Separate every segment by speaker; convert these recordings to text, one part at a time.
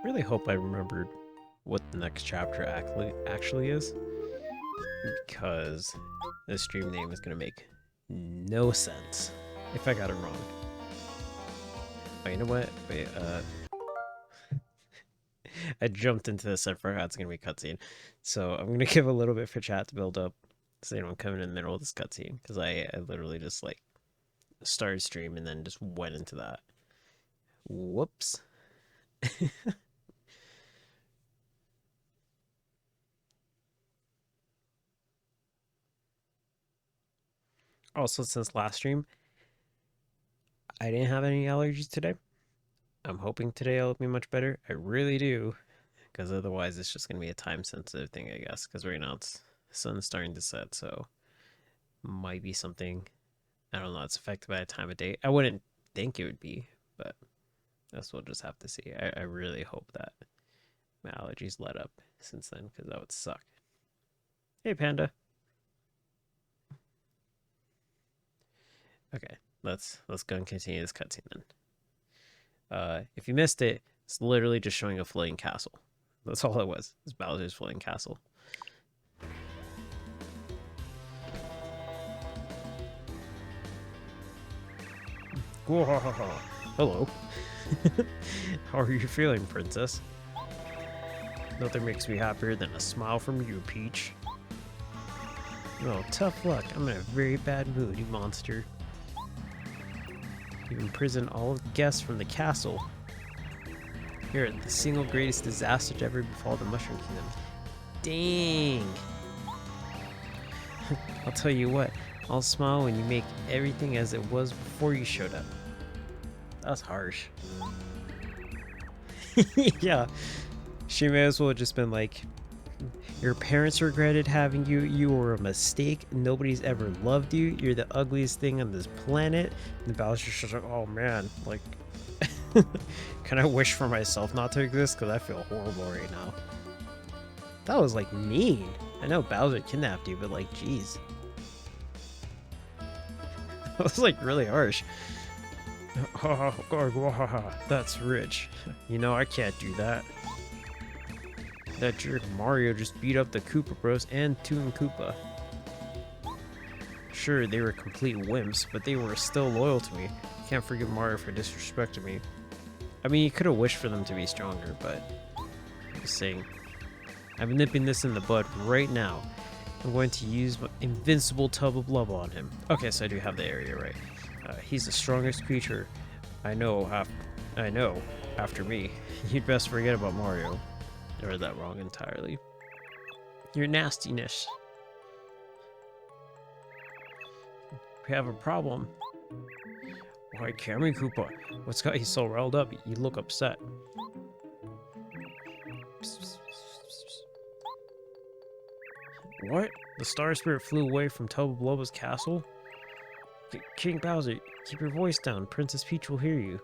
Speaker 1: Really hope I remembered what the next chapter actually is, because this stream name is gonna make no sense if I got it wrong. Oh, you know what? Wait, I jumped into this. I forgot it's gonna be cutscene, so I'm gonna give a little bit for chat to build up, so they don't come in the middle of this cutscene. Because I literally just like started stream and then just went into that. Whoops. Also, since last stream, I didn't have any allergies today. I'm hoping today I'll be much better. I really do, because otherwise it's just gonna be a time sensitive thing, I guess. Because right now it's the sun's starting to set, so might be something. I don't know. It's affected by the time of day. I wouldn't think it would be, but that's we'll just have to see. I really hope that my allergies let up since then, because that would suck. Hey, Panda. Okay, let's go and continue this cutscene then. If you missed it, it's literally just showing a floating castle. That's all it was. It's Bowser's floating castle. Hello. How are you feeling, princess? Nothing makes me happier than a smile from you, Peach. Oh, tough luck. I'm in a very bad mood, you monster. You imprisoned all of the guests from the castle. You're the single greatest disaster to ever befall the Mushroom Kingdom. Dang! I'll tell you what, I'll smile when you make everything as it was before you showed up. That's harsh. Yeah, she may as well have just been like, your parents regretted having you, you were a mistake, nobody's ever loved you, you're the ugliest thing on this planet. And Bowser's just like, oh man, like, can I wish for myself not to exist? Because I feel horrible right now. That was like mean. I know Bowser kidnapped you, but like, jeez. That was like really harsh. That's rich. You know, I can't do that. That jerk Mario just beat up the Koopa Bros and Toon Koopa. Sure, they were complete wimps, but they were still loyal to me. Can't forgive Mario for disrespecting me. I mean, you could have wished for them to be stronger, but I'm just saying. I'm nipping this in the bud right now. I'm going to use my invincible tub of love on him. Okay, so I do have the area right. He's the strongest creature I know. After me, you'd best forget about Mario. I read that wrong entirely. Your nastiness. We have a problem. Why, Cameron Koopa? What's got you so riled up? You look upset. What? The Star Spirit flew away from Telebloba's castle? King Bowser, keep your voice down. Princess Peach will hear you.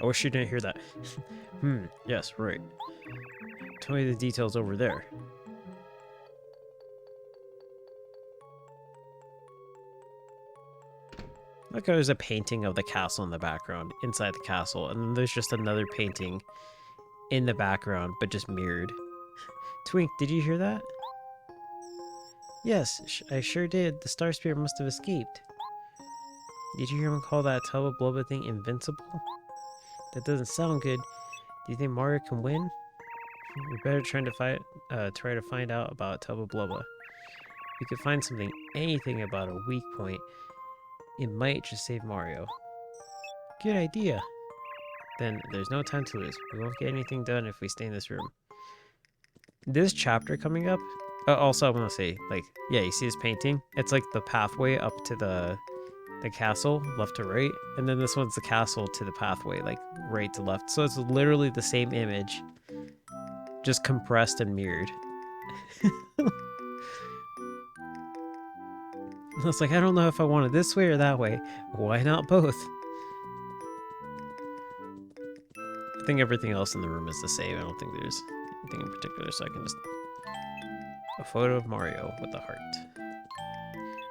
Speaker 1: I wish you didn't hear that. Yes, right. Tell me the details over there. Like there's a painting of the castle in the background, inside the castle, and then there's just another painting in the background, but just mirrored. Twink, did you hear that? Yes, I sure did. The Star Spirit must have escaped. Did you hear him call that Telebloba thing invincible? That doesn't sound good. Do you think Mario can win? We better try to find out about Telebloba. We could find something, anything about a weak point. It might just save Mario. Good idea. Then there's no time to lose. We won't get anything done if we stay in this room. This chapter coming up. Also, I want to say, like, yeah, you see this painting? It's like the pathway up to the castle, left to right, and then this one's the castle to the pathway, like right to left. So it's literally the same image, just compressed and mirrored. It's like, I don't know if I want it this way or that way. Why not both? I think everything else in the room is the same. I don't think there's anything in particular, so I can just... A photo of Mario with a heart.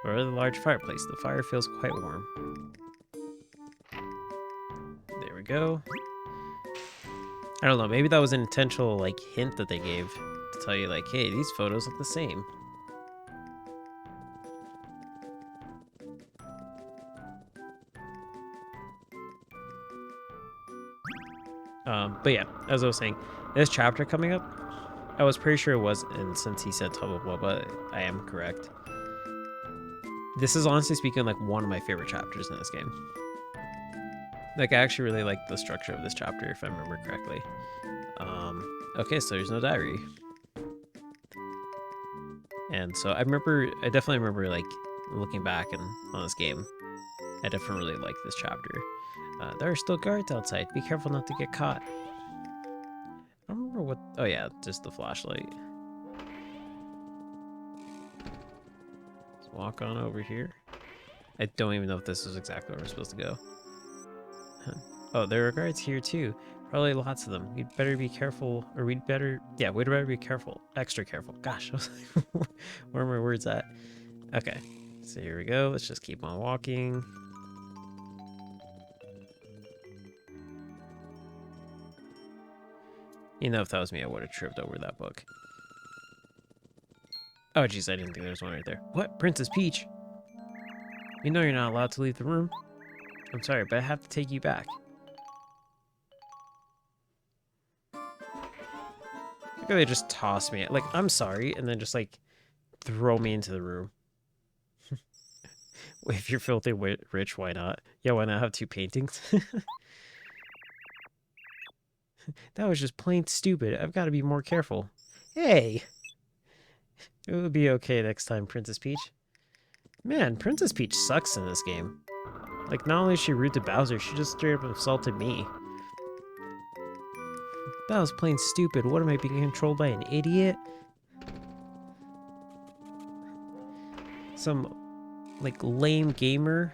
Speaker 1: Over the large fireplace. The fire feels quite warm. There we we go. I don't know, maybe that was an intentional, like, hint that they gave to tell you, like, hey, these photos look the same. But yeah, as I was saying, this chapter coming up, I was pretty sure it was, and since he said Tub of Wubba, I am correct. This is honestly speaking like one of my favorite chapters in this game. Like, I actually really like the structure of this chapter, if I remember correctly. Okay, so there's no diary. And so I definitely remember, like, looking back on this game, I definitely really like this chapter. There are still guards outside. Be careful not to get caught. I don't remember what... Oh yeah, just the flashlight. Let's walk on over here. I don't even know if this is exactly where we're supposed to go. Oh, there are guards here too. Probably lots of them. We'd better be careful, or we'd better be careful. Extra careful. Gosh, I was like, where are my words at? Okay, so here we go. Let's just keep on walking. You know, if that was me, I would have tripped over that book. Oh, jeez, I didn't think there was one right there. What? Princess Peach? You know you're not allowed to leave the room. I'm sorry, but I have to take you back. Look how they just toss me. Like, I'm sorry, and then just, like, throw me into the room. If you're filthy rich, why not? Yeah, why not have 2 paintings? That was just plain stupid. I've got to be more careful. Hey! It will be okay next time, Princess Peach. Man, Princess Peach sucks in this game. Like, not only is she rude to Bowser, she just straight up insulted me. That was plain stupid. What, am I being controlled by an idiot? Some, like, lame gamer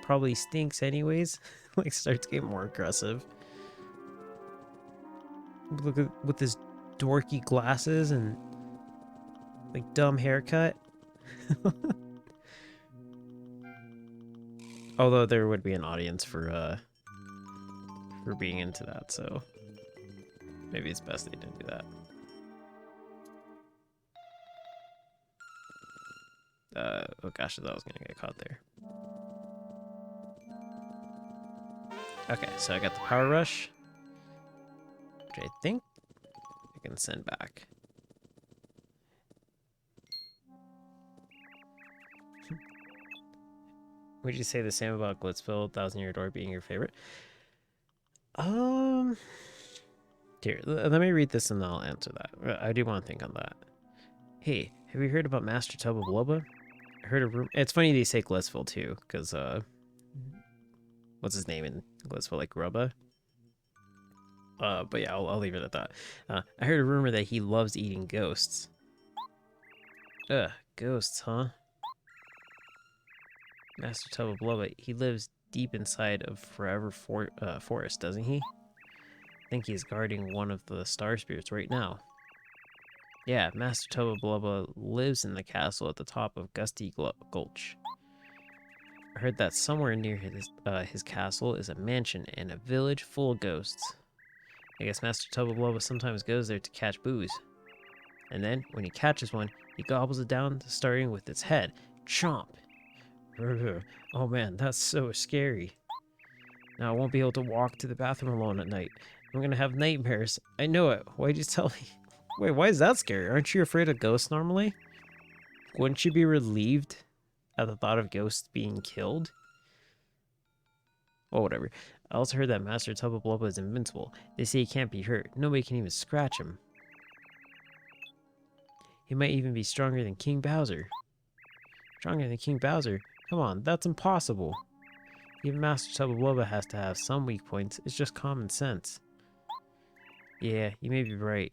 Speaker 1: probably stinks anyways. Like, starts getting more aggressive. Look at with his dorky glasses and like dumb haircut. Although there would be an audience for being into that, so maybe it's best they didn't do that. Oh gosh, I thought I was gonna get caught there. Okay, so I got the Power Rush, which I think I can send back. Would you say the same about Glitzville, Thousand Year Door being your favorite? Here, let me read this and I'll answer that. I do want to think on that. Hey, have you heard about Master Tub of Wubba? I heard a rumor. It's funny they say Glitzville too, because what's his name in Glitzville, like Grubba? But yeah, I'll leave it at that. I heard a rumor that he loves eating ghosts. Ugh, ghosts, huh? Master Tub of Wubba, he lives deep inside of Forever Forest, doesn't he? I think he's guarding one of the star spirits right now. Yeah, Master Tub of Wubba lives in the castle at the top of Gusty Gulch. I heard that somewhere near his castle is a mansion and a village full of ghosts. I guess Master Tub of Wubba sometimes goes there to catch boos. And then, when he catches one, he gobbles it down, starting with its head. Chomp! Oh man, that's so scary. Now I won't be able to walk to the bathroom alone at night. I'm gonna have nightmares. I know it. Why'd you tell me? Wait, why is that scary? Aren't you afraid of ghosts normally? Wouldn't you be relieved at the thought of ghosts being killed? Well, whatever. I also heard that Master Tub of Wubba is invincible. They say he can't be hurt. Nobody can even scratch him. He might even be stronger than King Bowser. Stronger than King Bowser? Come on, that's impossible. Even Master Tub of Wubba has to have some weak points. It's just common sense. Yeah, you may be right.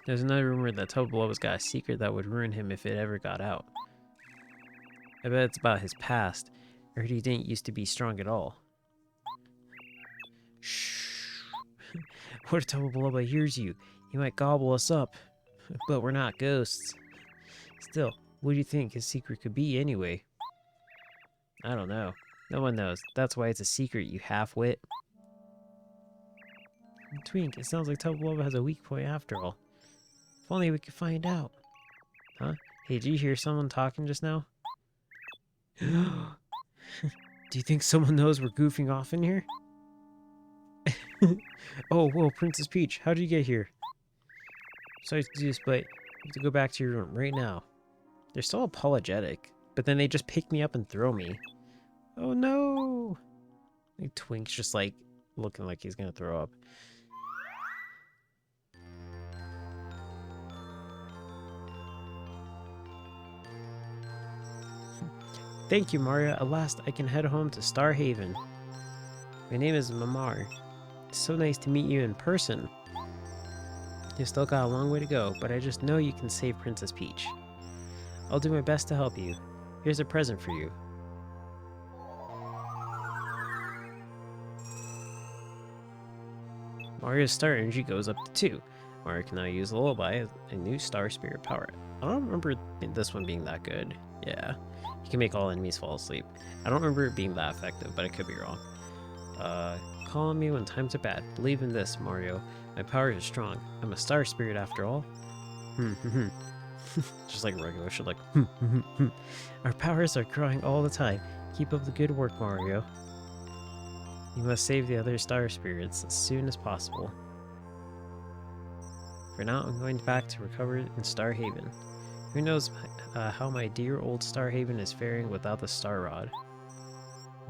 Speaker 1: There's another rumor that Tub of Wubba's got a secret that would ruin him if it ever got out. I bet it's about his past. I heard he didn't used to be strong at all. Shh. What if Tub of Wubba hears you? He might gobble us up. But we're not ghosts. Still, what do you think his secret could be anyway? I don't know. No one knows. That's why it's a secret, you half-wit. Twink, it sounds like Tubba has a weak point after all. If only we could find out. Huh? Hey, did you hear someone talking just now? Do you think someone knows we're goofing off in here? Oh, whoa, Princess Peach, how did you get here? Sorry to do this, but you have to go back to your room right now. They're so apologetic, but then they just pick me up and throw me. Oh no! Like, Twink's just like looking like he's gonna throw up. Thank you, Mario. At last, I can head home to Star Haven. My name is Mamar. It's so nice to meet you in person. You still got a long way to go, but I just know you can save Princess Peach. I'll do my best to help you. Here's a present for you. Mario's star energy goes up to 2. Mario can now use Lullaby, a new star spirit power. I don't remember this one being that good. Yeah. You can make all enemies fall asleep. I don't remember it being that effective, but I could be wrong. Call on me when times are bad. Believe in this, Mario. My powers are strong. I'm a star spirit after all. Just like regular shit, like Our powers are growing all the time. Keep up the good work, Mario. You must save the other star spirits as soon as possible. For now, I'm going back to recover in Star Haven. Who knows how my dear old Star Haven is faring without the Star Rod.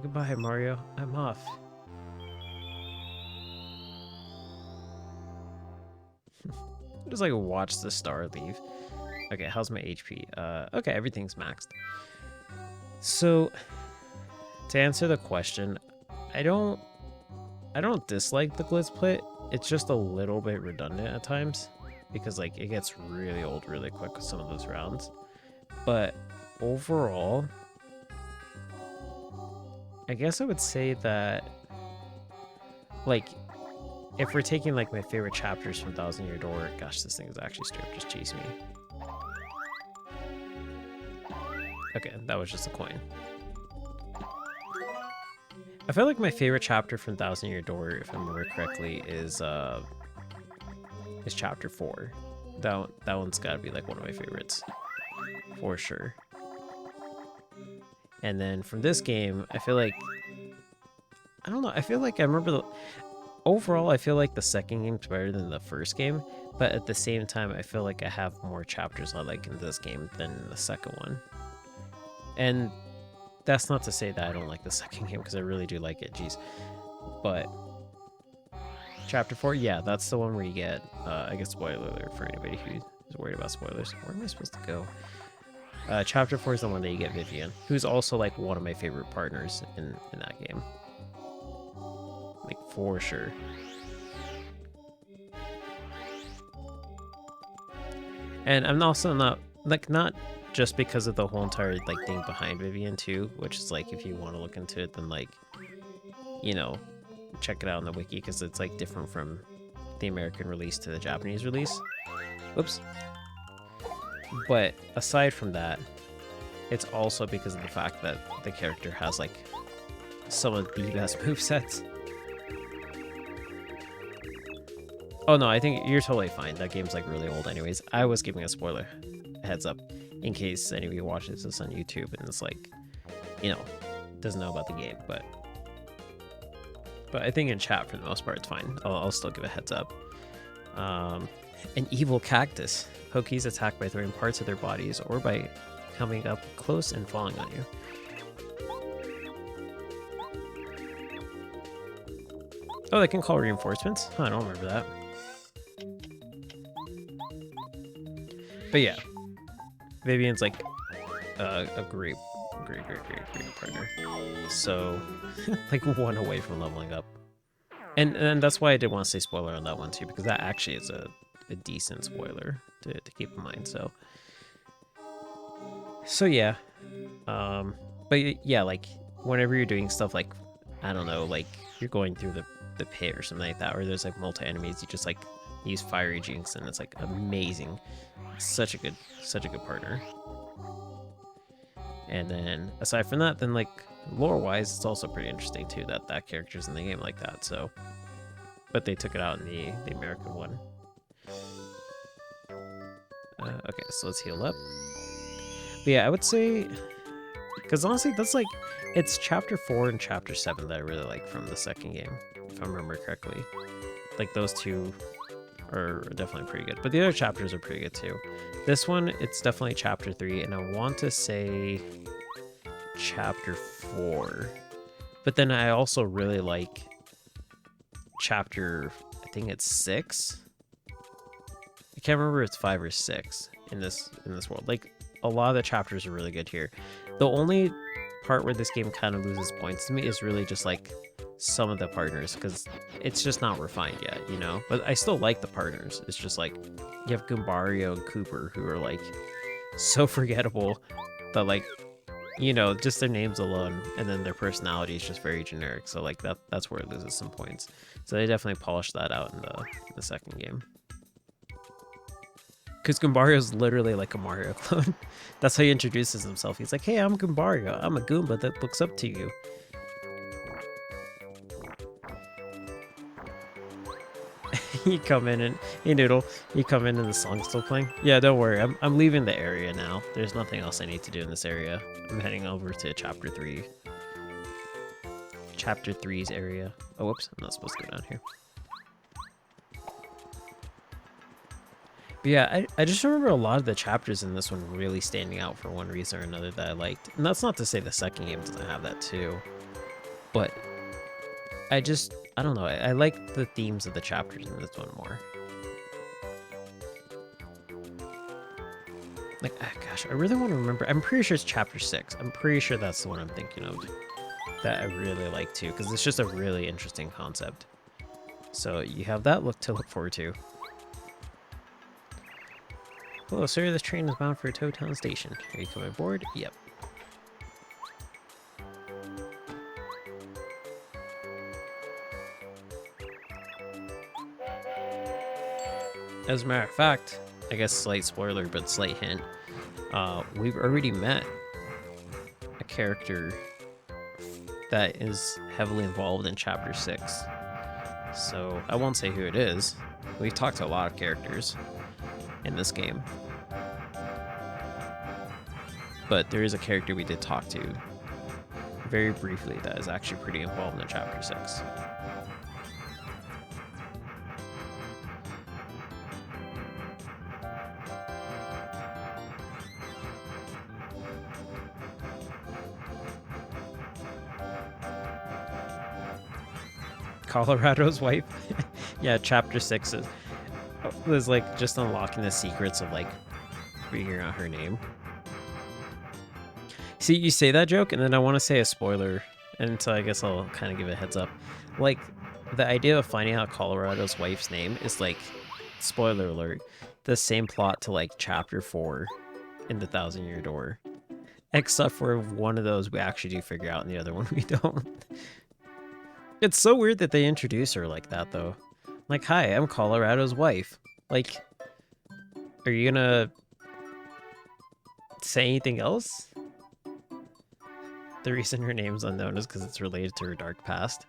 Speaker 1: Goodbye, Mario. I'm off. Just like watch the star leave. Okay, how's my HP? Okay, everything's maxed. So, to answer the question, I don't dislike the Glitz Pit. It's just a little bit redundant at times because like it gets really old really quick with some of those rounds. But overall, I guess I would say that like if we're taking like my favorite chapters from Thousand Year Door, gosh, this thing is actually straight up just chasing me. Okay, that was just a coin. I feel like my favorite chapter from Thousand Year Door, if I remember correctly, is chapter 4. That one's gotta be like one of my favorites, for sure. And then from this game, I feel like, I don't know, I feel like I remember overall, I feel like the second game's better than the first game, but at the same time, I feel like I have more chapters I like in this game than in the second one. And that's not to say that I don't like the second game, because I really do like it, jeez. But chapter 4, yeah, that's the one where you get, I guess spoiler alert for anybody who is worried about spoilers. Where am I supposed to go? Chapter 4 is the one that you get Vivian, who's also like one of my favorite partners in that game. Like, for sure. And I'm also not just because of the whole entire like thing behind Vivian too, which is like if you want to look into it, then like, you know, check it out on the wiki because it's like different from the American release to the Japanese release. Whoops. But aside from that, it's also because of the fact that the character has like some of the best movesets. Oh no, I think you're totally fine. That game's like really old anyways. I was giving a spoiler heads up in case anybody watches this on YouTube and it's like, you know, doesn't know about the game, but I think in chat for the most part it's fine. I'll still give a heads up. An evil cactus. Pokies attack by throwing parts of their bodies or by coming up close and falling on you. Oh, they can call reinforcements? Huh, I don't remember that. But yeah, Vivian's like a great partner. So, like one away from leveling up. And that's why I did want to say spoiler on that one too, because that actually is a decent spoiler to keep in mind. So yeah. But yeah, like whenever you're doing stuff like, I don't know, like you're going through the pit or something like that, or there's like multi enemies, you just like use Fiery Jinx and it's like amazing. Such a good partner. And then aside from that, then like Lore-wise, it's also pretty interesting too that that character's in the game like that. So, but they took it out in the American one. Okay, so let's heal up. But yeah, I would say, because honestly, that's like, it's chapter 4 and chapter 7 that I really like from the second game, if I remember correctly. Like those two are definitely pretty good, but the other chapters are pretty good too. This one, it's definitely chapter 3, and I want to say chapter 4. But then I also really like chapter, I think it's 6. I can't remember if it's 5 or 6 in this world. Like, a lot of the chapters are really good here. The only part where this game kind of loses points to me is really just like some of the partners, because it's just not refined yet, you know? But I still like the partners. It's just like you have Goombario and Cooper, who are like so forgettable, but like, you know, just their names alone, and then their personality is just very generic. So like that's where it loses some points. So they definitely polished that out in the second game. Because Goombario is literally like a Mario clone. That's how he introduces himself. He's like, hey, I'm Goombario. I'm a Goomba that looks up to you. You come in and, hey Noodle, you come in and the song's still playing. Yeah, don't worry. I'm leaving the area now. There's nothing else I need to do in this area. I'm heading over to chapter 3. Chapter 3's area. Oh, whoops. I'm not supposed to go down here. But yeah, I just remember a lot of the chapters in this one really standing out for one reason or another that I liked. And that's not to say the second game doesn't have that too. But I don't know. I like the themes of the chapters in this one more. Like, gosh, I really want to remember. I'm pretty sure it's chapter 6. I'm pretty sure that's the one I'm thinking of that I really like too, because it's just a really interesting concept. So you have that to look forward to. Hello, sir. This train is bound for Toad Town Station. Are you coming aboard? Yep. As a matter of fact, I guess slight spoiler, but slight hint. We've already met a character that is heavily involved in Chapter 6. So I won't say who it is. We've talked to a lot of characters in this game. But there is a character we did talk to very briefly that is actually pretty involved in Chapter 6. Colorado's wife? Yeah, Chapter 6 was like just unlocking the secrets of like figuring out her name. See, you say that joke, and then I want to say a spoiler, and so I guess I'll kind of give a heads up. Like, the idea of finding out Colorado's wife's name is like, spoiler alert, the same plot to like Chapter 4 in the Thousand Year Door. Except for one of those we actually do figure out, and the other one we don't. It's so weird that they introduce her like that, though. Like, hi, I'm Colorado's wife. Like, are you gonna say anything else? The reason her name's unknown is because it's related to her dark past.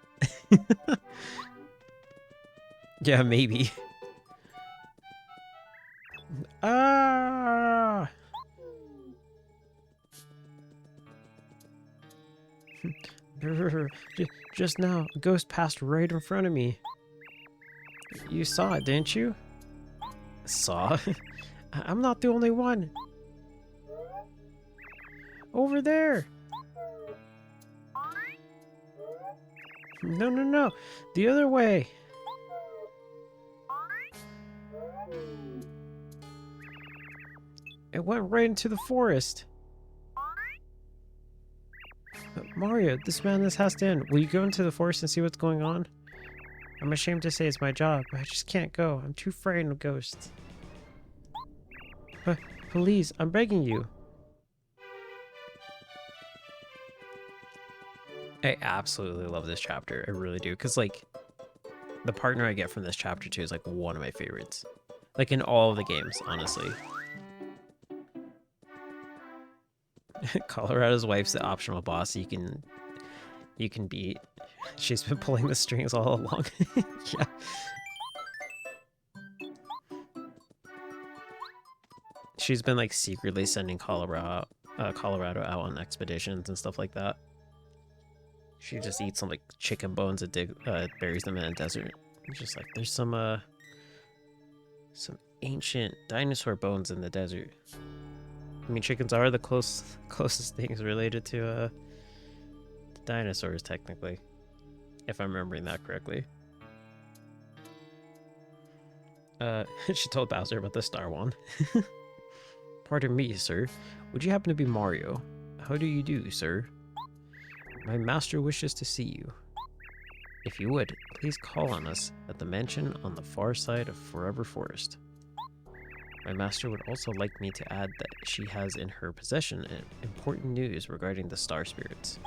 Speaker 1: Yeah, maybe. Ah! Just now, a ghost passed right in front of me. You saw it, didn't you? Saw? I'm not the only one. Over there. No, no, no. The other way. It went right into the forest. Mario, this madness has to end. Will you go into the forest and see what's going on? I'm ashamed to say it's my job, but I just can't go. I'm too frightened of ghosts. But please, I'm begging you. I absolutely love this chapter. I really do. Because, like, the partner I get from this chapter, too, is, like, one of my favorites. Like, in all of the games, honestly. Colorado's wife's the optional boss. So you can you can beat. She's been pulling the strings all along. Yeah. She's been like secretly sending Colorado out on expeditions and stuff like that. She just eats some like chicken bones and buries them in a desert. It's just like there's some ancient dinosaur bones in the desert. I mean, chickens are the closest things related to dinosaurs, technically, if I'm remembering that correctly. She told Bowser about the Star Wand. Pardon me, sir. Would you happen to be Mario? How do you do, sir? My master wishes to see you. If you would, please call on us at the mansion on the far side of Forever Forest. My master would also like me to add that she has in her possession important news regarding the Star Spirits.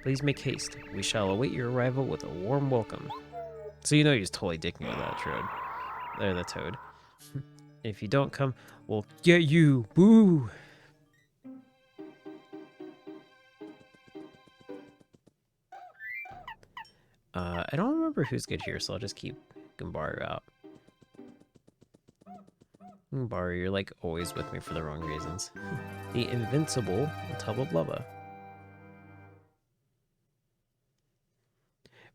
Speaker 1: Please make haste. We shall await your arrival with a warm welcome. So you know he's totally dicking with that the toad. If you don't come, we'll get you. Boo! I don't remember who's good here, so I'll just keep Gumbaru out. Gumbaru, you're like always with me for the wrong reasons. The invincible Tubba Blubba.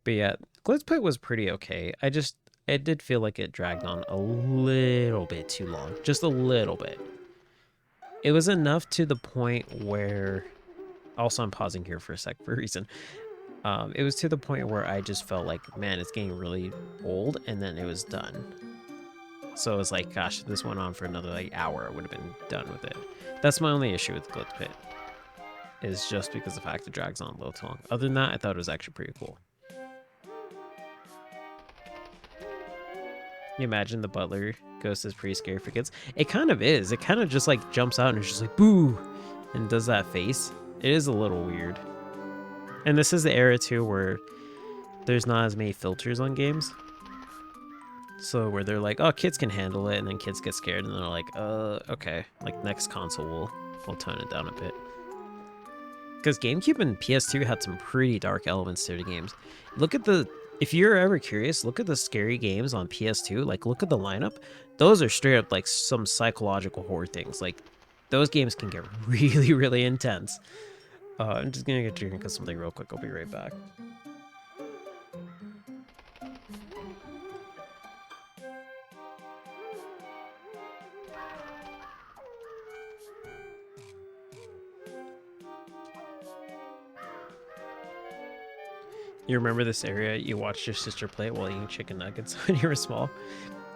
Speaker 1: But yeah, Glitz Pit was pretty okay. It did feel like it dragged on a little bit too long. Just a little bit. It was enough to the point where... Also, I'm pausing here for a sec for a reason. It was to the point where I just felt like, man, it's getting really old, and then it was done. So it was like, gosh, if this went on for another like hour, I would have been done with it. That's my only issue with Glitz Pit. Is just because the fact it drags on a little too long. Other than that, I thought it was actually pretty cool. You imagine the butler ghost is pretty scary for kids. It kind of is. It kind of just like jumps out and it's just like, boo! And does that face. It is a little weird. And this is the era too where there's not as many filters on games. So where they're like, oh, kids can handle it, and then kids get scared and they're like, okay. Like next console we'll tone it down a bit. Because GameCube and PS2 had some pretty dark elements to the games. Look at if you're ever curious, look at the scary games on PS2. Like, look at the lineup. Those are straight up, like, some psychological horror things. Like, those games can get really, really intense. I'm just gonna get a drink of something real quick. I'll be right back. You remember this area you watched your sister play while eating chicken nuggets when you were small?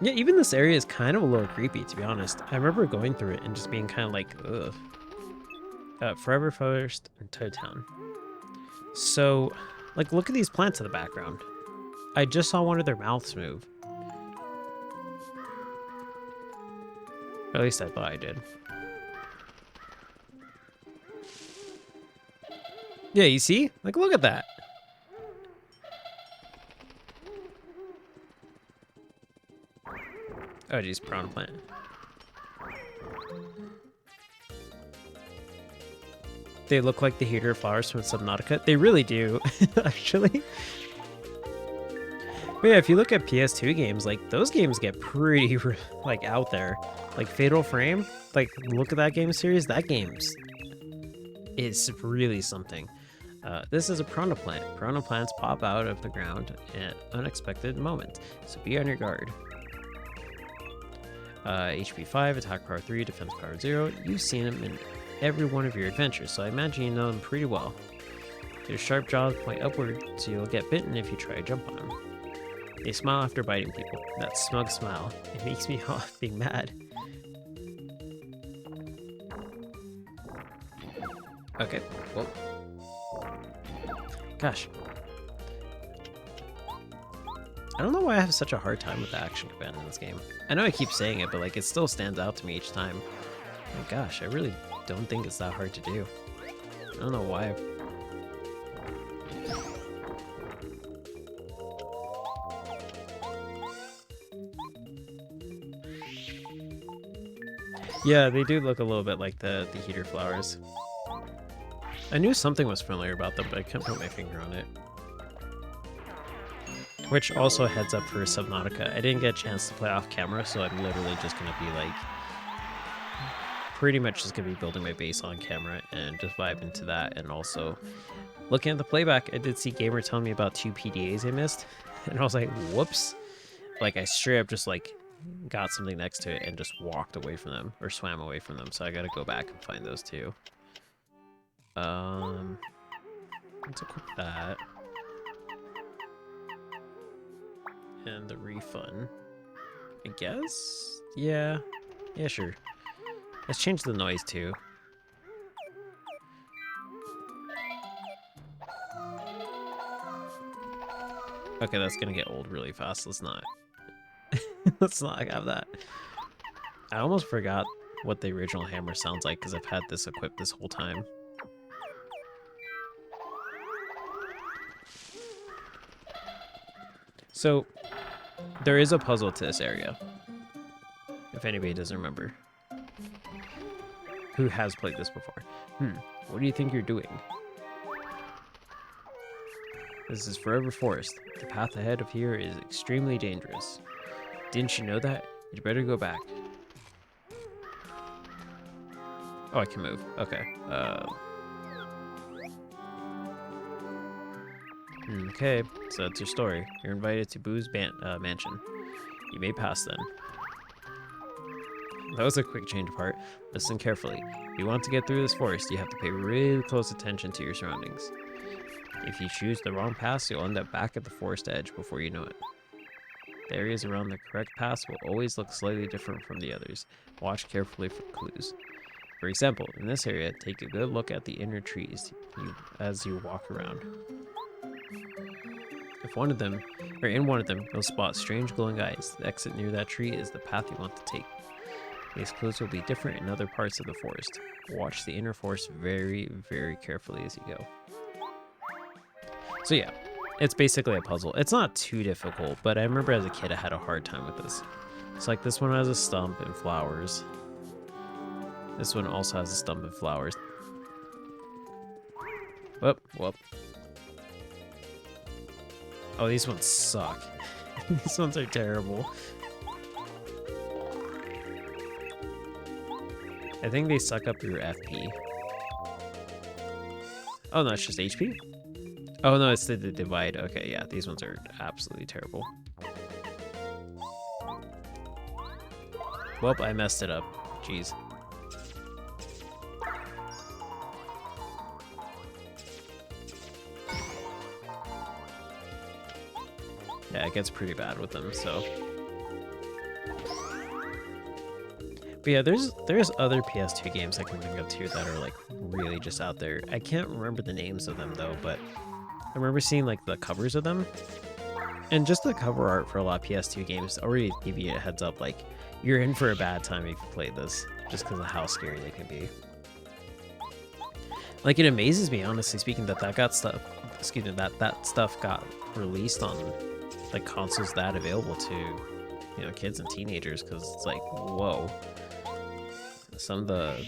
Speaker 1: Yeah, even this area is kind of a little creepy, to be honest. I remember going through it and just being kind of like, ugh. Forever Forest and Toad Town. So, like, look at these plants in the background. I just saw one of their mouths move. Or at least I thought I did. Yeah, you see? Like, look at that. Oh, geez, Piranha Plant. They look like the heater flowers from Subnautica. They really do, actually. But yeah, if you look at PS2 games, like, those games get pretty, like, out there. Like, Fatal Frame, like, look at that game series. That game's is really something. This is a Piranha Plant. Piranha Plants pop out of the ground at unexpected moments, so be on your guard. HP 5, attack power 3, defense power 0. You've seen them in every one of your adventures, so I imagine you know them pretty well. Their sharp jaws point upward, so you'll get bitten if you try to jump on them. They smile after biting people. That smug smile. It makes me off being mad. Okay, well. Gosh. I don't know why I have such a hard time with the action command in this game. I know I keep saying it, but like it still stands out to me each time. Oh gosh, I really don't think it's that hard to do. I don't know why. Yeah, they do look a little bit like the heater flowers. I knew something was familiar about them, but I couldn't put my finger on it. Which also heads up for Subnautica. I didn't get a chance to play off camera, so I'm literally just going to be like, pretty much just going to be building my base on camera and just vibe into that. And also looking at the playback, I did see Gamer telling me about 2 PDAs I missed. And I was like, whoops. Like, I straight up just like got something next to it and just walked away from them or swam away from them. So I got to go back and find those too. Let's equip that. And the refund, I guess? Yeah, sure. Let's change the noise too. Okay, that's gonna get old really fast. Let's not. Let's not have that. I almost forgot what the original hammer sounds like because I've had this equipped this whole time. So, there is a puzzle to this area, if anybody doesn't remember. Who has played this before? What do you think you're doing? This is Forever Forest. The path ahead of here is extremely dangerous. Didn't you know that? You'd better go back. Oh, I can move. Okay. Okay, so that's your story. You're invited to Boo's mansion. You may pass then. That was a quick change of heart. Listen carefully. If you want to get through this forest, you have to pay really close attention to your surroundings. If you choose the wrong path, you'll end up back at the forest edge before you know it. The areas around the correct path will always look slightly different from the others. Watch carefully for clues. For example, in this area, take a good look at the inner trees as you walk around. In one of them, you'll spot strange glowing eyes. The exit near that tree is the path you want to take. These clues will be different in other parts of the forest. Watch the inner forest very, very carefully as you go. So yeah, it's basically a puzzle. It's not too difficult, but I remember as a kid I had a hard time with this. It's like this one has a stump and flowers. This one also has a stump and flowers. Whoop. Oh, these ones suck. These ones are terrible. I think they suck up your FP. Oh no, it's just HP? Oh no, it's the divide. Okay, yeah, these ones are absolutely terrible. Well, I messed it up. Jeez. Yeah, it gets pretty bad with them, so. But yeah, there's other PS2 games I can think of too that are like really just out there. I can't remember the names of them though, but I remember seeing like the covers of them. And just the cover art for a lot of PS2 games already give you a heads up, like you're in for a bad time if you play this, just because of how scary they can be. Like it amazes me, honestly speaking, that that stuff got released on like consoles that available to, you know, kids and teenagers, because it's like, whoa. Some of the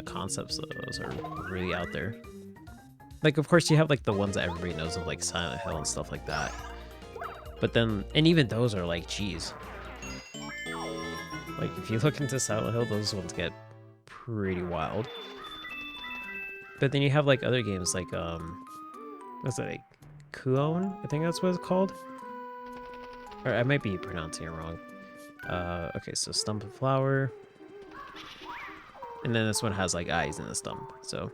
Speaker 1: concepts of those are really out there. Like, of course, you have like the ones that everybody knows of, like Silent Hill and stuff like that. But then, and even those are like, geez. Like, if you look into Silent Hill, those ones get pretty wild. But then you have like other games like, what's that, like, Kuon? I think that's what it's called. Or I might be pronouncing it wrong. Okay, so stump and flower. And then this one has like eyes in the stump, so.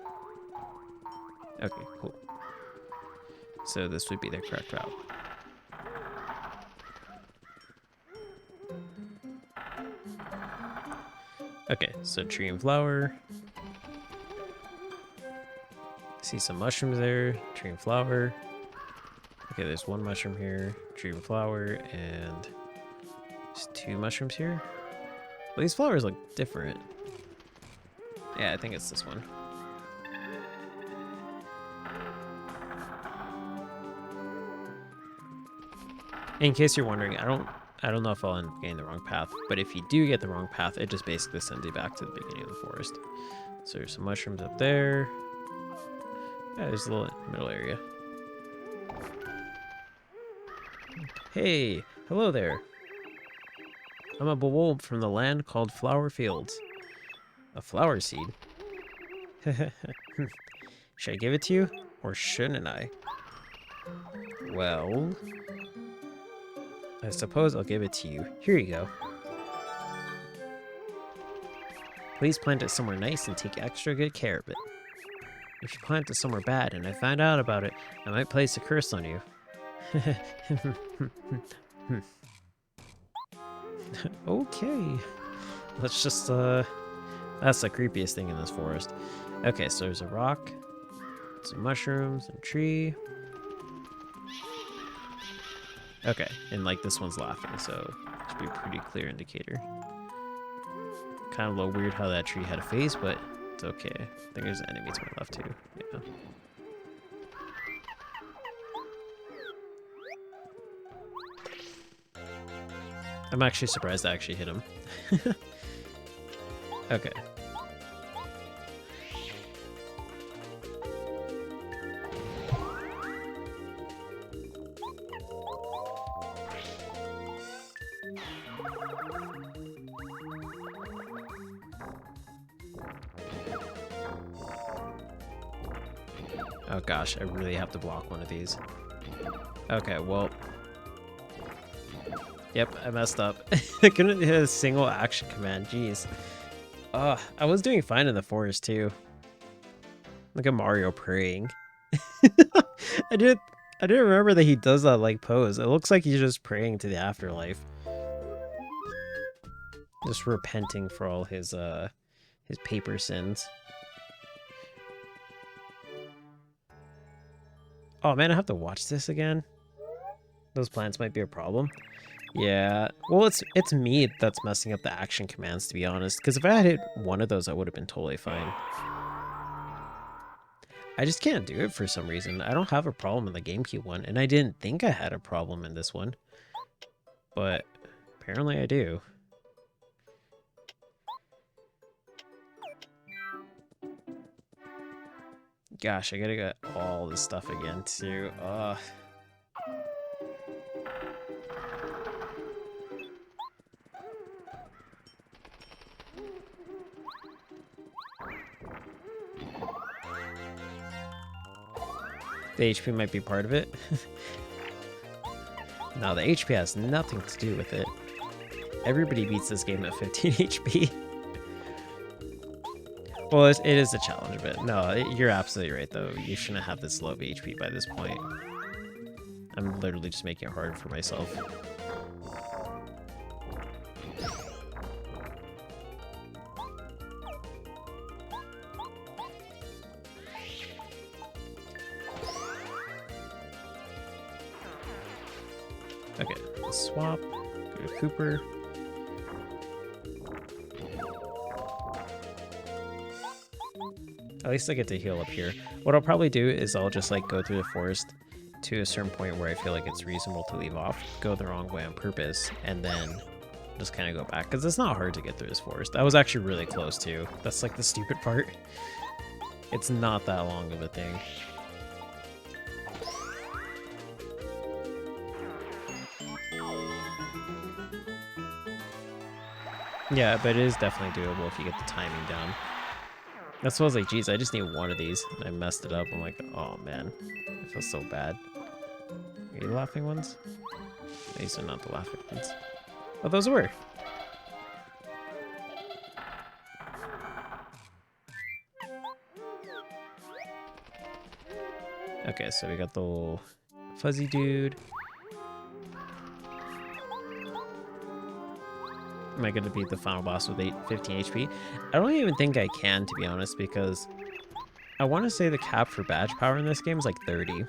Speaker 1: Okay, cool. So this would be the correct route. Okay, so tree and flower. See some mushrooms there, tree and flower. Okay, there's one mushroom here, tree and flower, and there's 2 mushrooms here. Well, these flowers look different. Yeah, I think it's this one. In case you're wondering, I don't know if I'll end up getting the wrong path, but if you do get the wrong path, it just basically sends you back to the beginning of the forest. So there's some mushrooms up there. Yeah, there's a little middle area. Hey, hello there. I'm a Bewolf from the land called Flower Fields. A flower seed? Should I give it to you? Or shouldn't I? Well, I suppose I'll give it to you. Here you go. Please plant it somewhere nice and take extra good care of it. If you plant it somewhere bad and I find out about it, I might place a curse on you. Okay. Let's just, that's the creepiest thing in this forest. Okay, so there's a rock, some mushrooms, some tree. Okay, and like this one's laughing, so it should be a pretty clear indicator. Kind of a little weird how that tree had a face, but it's okay. I think there's an enemy to my left too. Yeah. I'm actually surprised I actually hit him. Okay. Oh gosh, I really have to block one of these. Okay, well. Yep, I messed up. I couldn't hit a single action command, jeez. I was doing fine in the forest too. Look at Mario praying. I didn't remember that he does that like pose. It looks like he's just praying to the afterlife. Just repenting for all his paper sins. Oh man, I have to watch this again. Those plants might be a problem. Yeah, well, it's me that's messing up the action commands, to be honest. Because if I had hit one of those, I would have been totally fine. I just can't do it for some reason. I don't have a problem in the GameCube one, and I didn't think I had a problem in this one. But apparently I do. Gosh, I gotta get all this stuff again, too. The HP might be part of it. No, the HP has nothing to do with it. Everybody beats this game at 15 HP. Well, it is a challenge, but no, you're absolutely right, though. You shouldn't have this low of HP by this point. I'm literally just making it hard for myself. Okay, let's swap. Go to Cooper. At least I get to heal up here. What I'll probably do is I'll just like go through the forest to a certain point where I feel like it's reasonable to leave off, go the wrong way on purpose, and then just kind of go back. Because it's not hard to get through this forest. I was actually really close too. That's like the stupid part. It's not that long of a thing. Yeah, but it is definitely doable if you get the timing down. That's why I was like, geez, I just need one of these. And I messed it up. I'm like, oh man, I feel so bad. Are you the laughing ones? These are not the laughing ones. Oh, those were. Okay, so we got the little fuzzy dude. Am I going to beat the final boss with 15 HP? I don't even think I can, to be honest, because I want to say the cap for badge power in this game is like 30.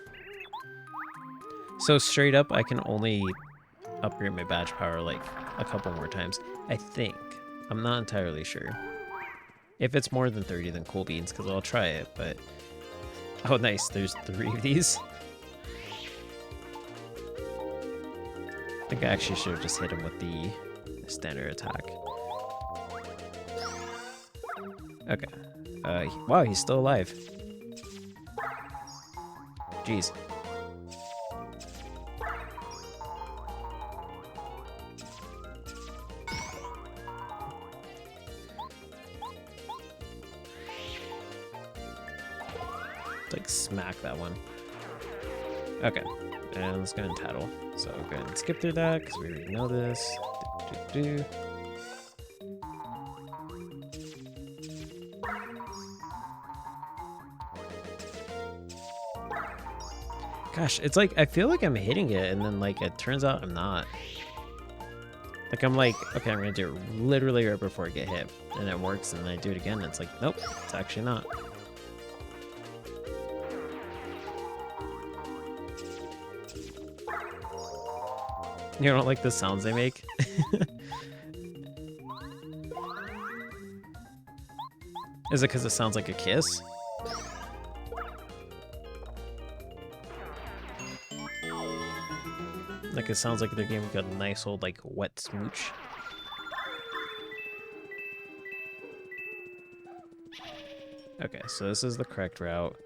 Speaker 1: So straight up, I can only upgrade my badge power like a couple more times. I think. I'm not entirely sure. If it's more than 30, then cool beans, because I'll try it, but... Oh, nice. There's 3 of these. I think I actually should have just hit him with the standard attack. Okay. Wow, he's still alive. Jeez. Like smack that one. Okay, and let's go and tattle. So go ahead and skip through that because we already know this. Do. Gosh, it's like I feel like I'm hitting it, and then like it turns out I'm not. Like I'm like, okay, I'm gonna do it literally right before I get hit, and it works, and then I do it again, and it's like, nope, it's actually not. You don't like the sounds they make? Is it because it sounds like a kiss? Like it sounds like they're giving you a nice old like wet smooch. Okay, so this is the correct route.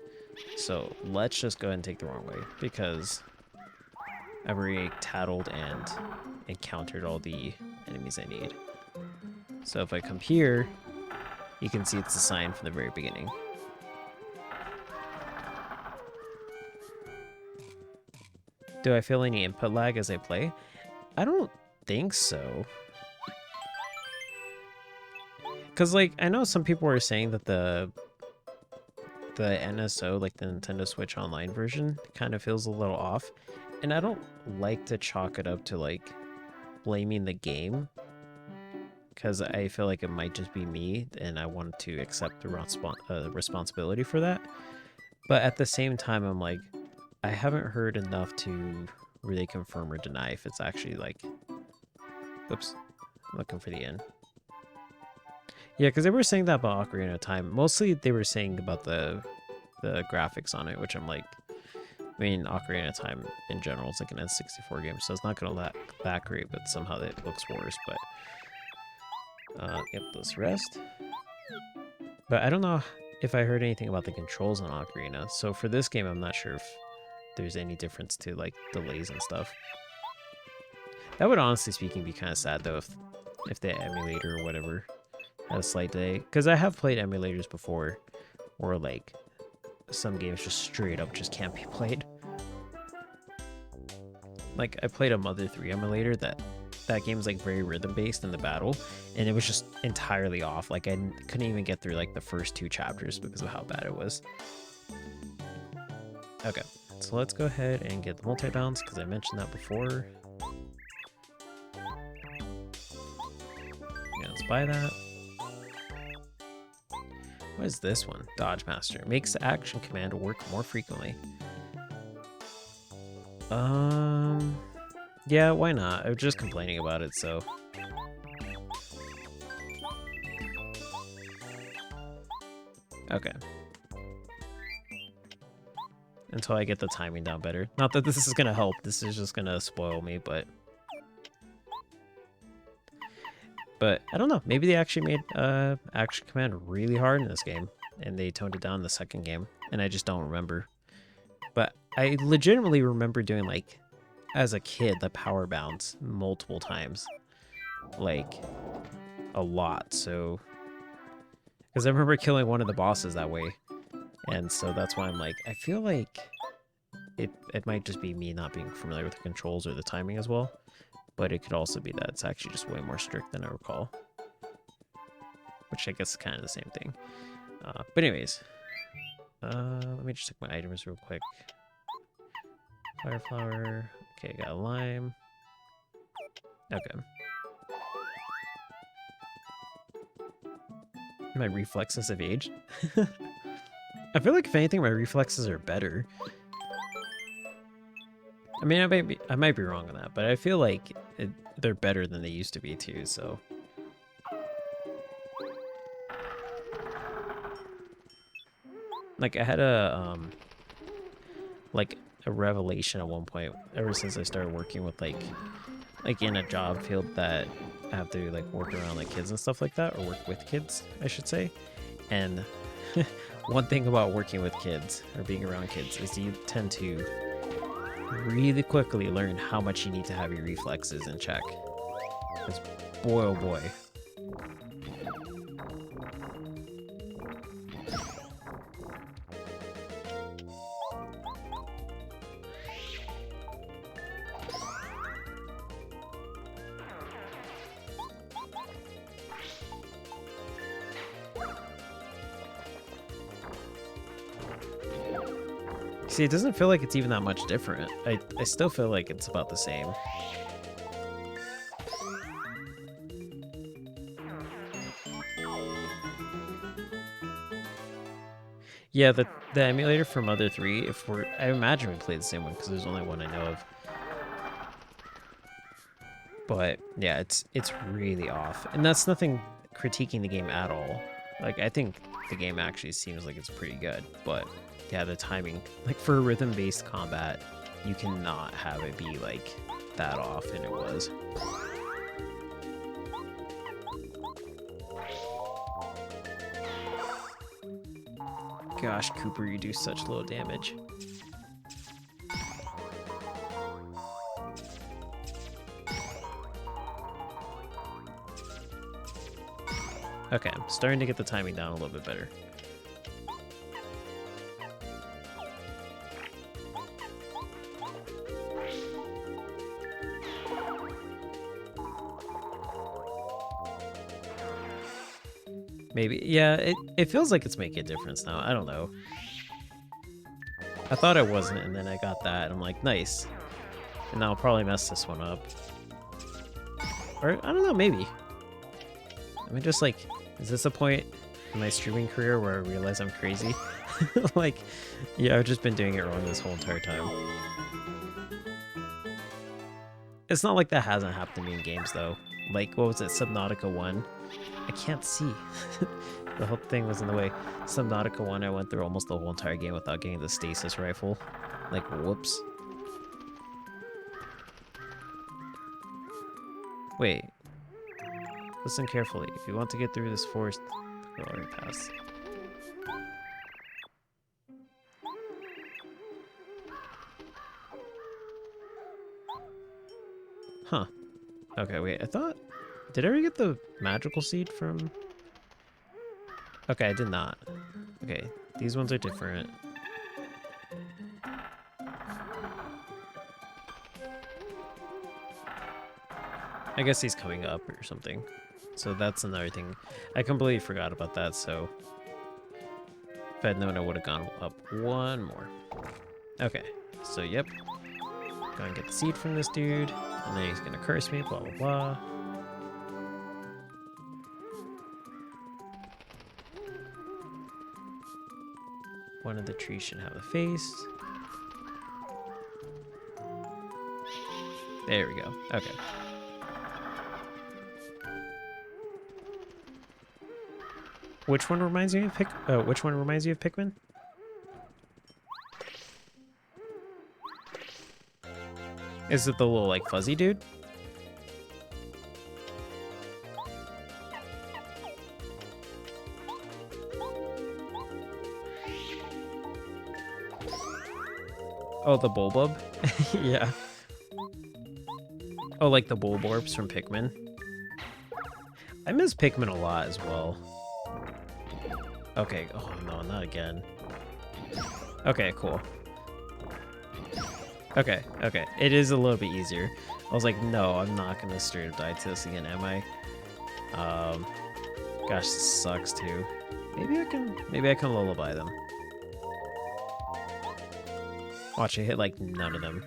Speaker 1: So let's just go ahead and take the wrong way because I've already tattled and encountered all the enemies I need. So if I come here, you can see it's a sign from the very beginning. Do I feel any input lag as I play? I don't think so. Because, like, I know some people were saying that the NSO, like the Nintendo Switch Online version, kind of feels a little off. And I don't like to chalk it up to, like, blaming the game. Because I feel like it might just be me, and I want to accept the responsibility for that. But at the same time, I'm like, I haven't heard enough to really confirm or deny if it's actually like... Oops. Looking for the end. Yeah, because they were saying that about Ocarina of Time. Mostly they were saying about the graphics on it, which I'm like... I mean, Ocarina of Time in general is like an N64 game, so it's not going to look that great, but somehow it looks worse. But yep, let's rest. But I don't know if I heard anything about the controls on Ocarina. So for this game, I'm not sure if there's any difference to like delays and stuff. That would honestly speaking be kind of sad though if the emulator or whatever had a slight delay. Because I have played emulators before where like some games just straight up just can't be played. Like I played a Mother 3 emulator that game is like very rhythm based in the battle, and it was just entirely off. Like I couldn't even get through like the first 2 chapters because of how bad it was. Okay, so let's go ahead and get the multi-bounce because I mentioned that before. Yeah, let's buy that. What is this one? Dodge Master. Makes the action command work more frequently. Yeah, why not? I was just complaining about it, so... Okay. Until I get the timing down better. Not that this is gonna help, this is just gonna spoil me, but... But, I don't know, maybe they actually made action command really hard in this game, and they toned it down in the second game, and I just don't remember. But I legitimately remember doing, like, as a kid, the power bounce multiple times. Like, a lot, so... Because I remember killing one of the bosses that way, and so that's why I'm like, I feel like it might just be me not being familiar with the controls or the timing as well. But it could also be that it's actually just way more strict than I recall. Which I guess is kind of the same thing. But anyways. Let me just check my items real quick. Fire flower. Okay, got a lime. Okay. My reflexes have aged. I feel like if anything, my reflexes are better. I mean, I might be wrong on that, but I feel like they're better than they used to be too, so... Like, I had a revelation at one point, ever since I started working with, like in a job field that I have to, like, work around, like, kids and stuff like that, or work with kids, I should say. And one thing about working with kids or being around kids is you tend to really quickly learn how much you need to have your reflexes in check. Because boy, oh boy. See, it doesn't feel like it's even that much different. I still feel like it's about the same. Yeah, the emulator for Mother 3, I imagine we played the same one because there's only one I know of. But yeah, it's really off. And that's nothing critiquing the game at all. Like, I think the game actually seems like it's pretty good, but yeah, the timing, like for rhythm-based combat, you cannot have it be like that off, and it was. Gosh, Cooper, you do such low damage. Okay, I'm starting to get the timing down a little bit better. Maybe, yeah, it feels like it's making a difference now. I don't know. I thought it wasn't, and then I got that, and I'm like, nice. And now I'll probably mess this one up. Or, I don't know, maybe. I mean, just like, is this a point in my streaming career where I realize I'm crazy? Like, yeah, I've just been doing it wrong this whole entire time. It's not like that hasn't happened to me in games, though. Like, what was it, Subnautica 1? I can't see. The whole thing was in the way. Subnautica 1, I went through almost the whole entire game without getting the stasis rifle. Like, whoops. Wait. Listen carefully. If you want to get through this forest, go right past. Huh. Okay, wait. I thought... Did I ever get the magical seed from... Okay, I did not. Okay, these ones are different. I guess he's coming up or something. So that's another thing. I completely forgot about that, so... If I'd known, I would have gone up one more. Okay, so yep. Go and get the seed from this dude, and then he's gonna curse me, blah blah blah. One of the trees should have a face. There we go. Okay. Which one reminds you of Pikmin? Is it the little like fuzzy dude? Oh, the Bulbub? Yeah. Oh, like the Bulborbs from Pikmin? I miss Pikmin a lot as well. Okay, oh no, not again. Okay, cool. Okay, okay. It is a little bit easier. I was like, no, I'm not gonna straight up die to this again, am I? Gosh, this sucks too. Maybe I can lullaby them. Watch, I hit like none of them.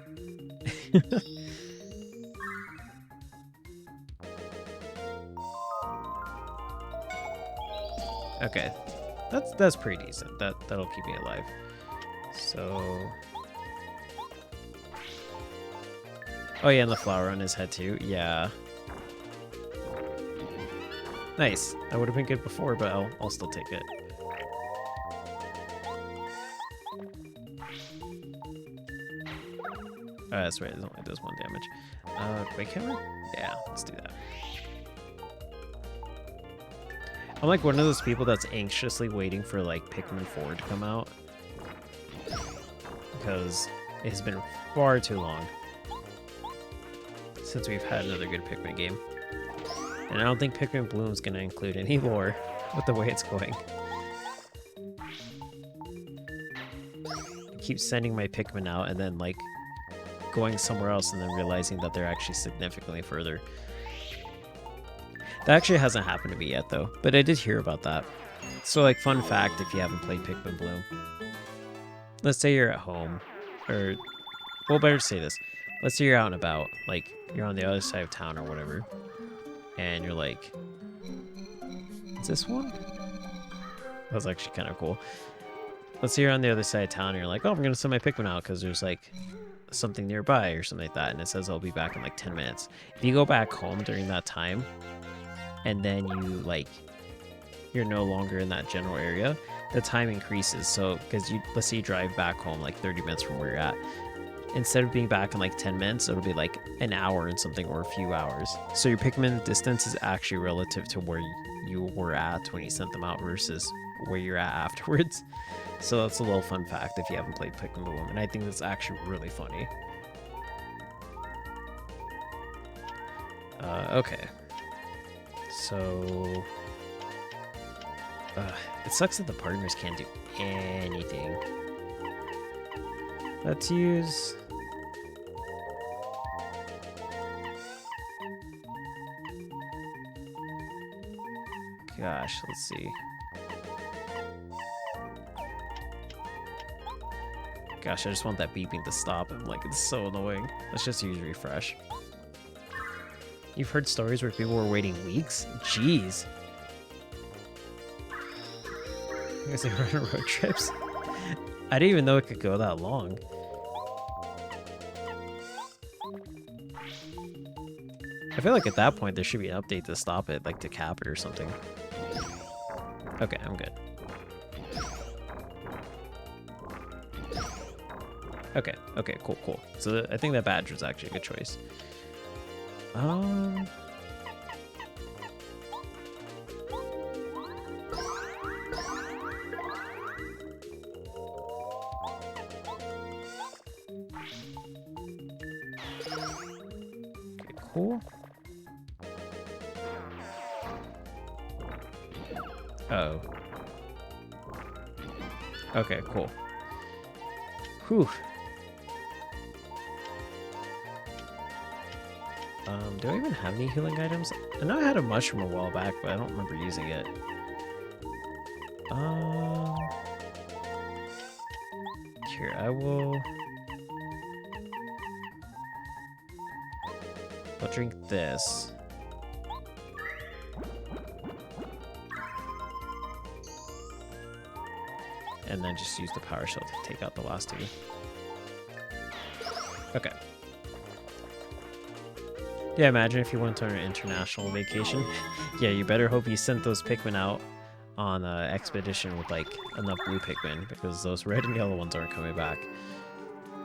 Speaker 1: Okay, that's pretty decent. That'll keep me alive. So, oh yeah, and the flower on his head too. Yeah, nice. That would have been good before, but I'll still take it. That's right, it only does 1 damage. Quick hammer? Yeah, let's do that. I'm like one of those people that's anxiously waiting for like Pikmin 4 to come out. Because it has been far too long since we've had another good Pikmin game. And I don't think Pikmin Bloom's gonna include any lore with the way it's going. I keep sending my Pikmin out and then like going somewhere else and then realizing that they're actually significantly further. That actually hasn't happened to me yet though, but I did hear about that. So like fun fact, if you haven't played Pikmin Bloom, let's say you're at home, or, well, better to say this. Let's say you're out and about, like you're on the other side of town or whatever, and you're like, is this one? That was actually kind of cool. Let's say you're on the other side of town and you're like, oh, I'm gonna send my Pikmin out because there's like something nearby or something like that, and it says I'll be back in like 10 minutes. If you go back home during that time, and then you're no longer in that general area, the time increases. So because let's say you drive back home like 30 minutes from where you're at, instead of being back in like 10 minutes, it'll be like an hour and something, or a few hours. So your Pikmin distance is actually relative to where you were at when you sent them out versus where you're at afterwards. So that's a little fun fact if you haven't played Pikmin Bloom, and I think that's actually really funny. Okay. So it sucks that the partners can't do anything. Let's use... Gosh, let's see. Gosh, I just want that beeping to stop. I'm like, it's so annoying. Let's just use refresh. You've heard stories where people were waiting weeks? Jeez. I guess they were on road trips. I didn't even know it could go that long. I feel like at that point there should be an update to stop it, like to cap it or something. Okay, I'm good. Okay, cool. So I think that badge was actually a good choice. Okay, cool. Uh-oh. Okay, cool. Whew. Do I even have any healing items? I know I had a mushroom a while back, but I don't remember using it. Here, I'll drink this. And then just use the power shell to take out the last two. Okay. Yeah, imagine if you went on an international vacation. Yeah, you better hope you sent those Pikmin out on an expedition with like enough blue Pikmin, because those red and yellow ones aren't coming back.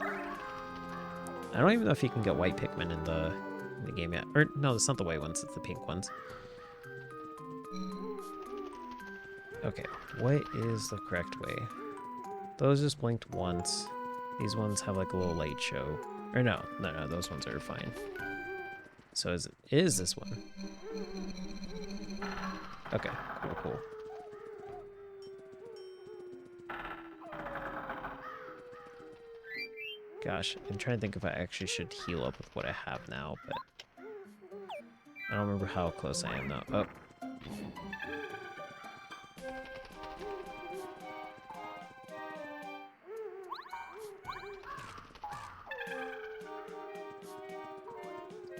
Speaker 1: I don't even know if you can get white Pikmin in the game yet. Or no, it's not the white ones, it's the pink ones. Okay, what is the correct way? Those just blinked once. These ones have like a little light show. Or no, those ones are fine. So is this one? Okay, cool. Gosh, I'm trying to think if I actually should heal up with what I have now, but I don't remember how close I am now. Oh.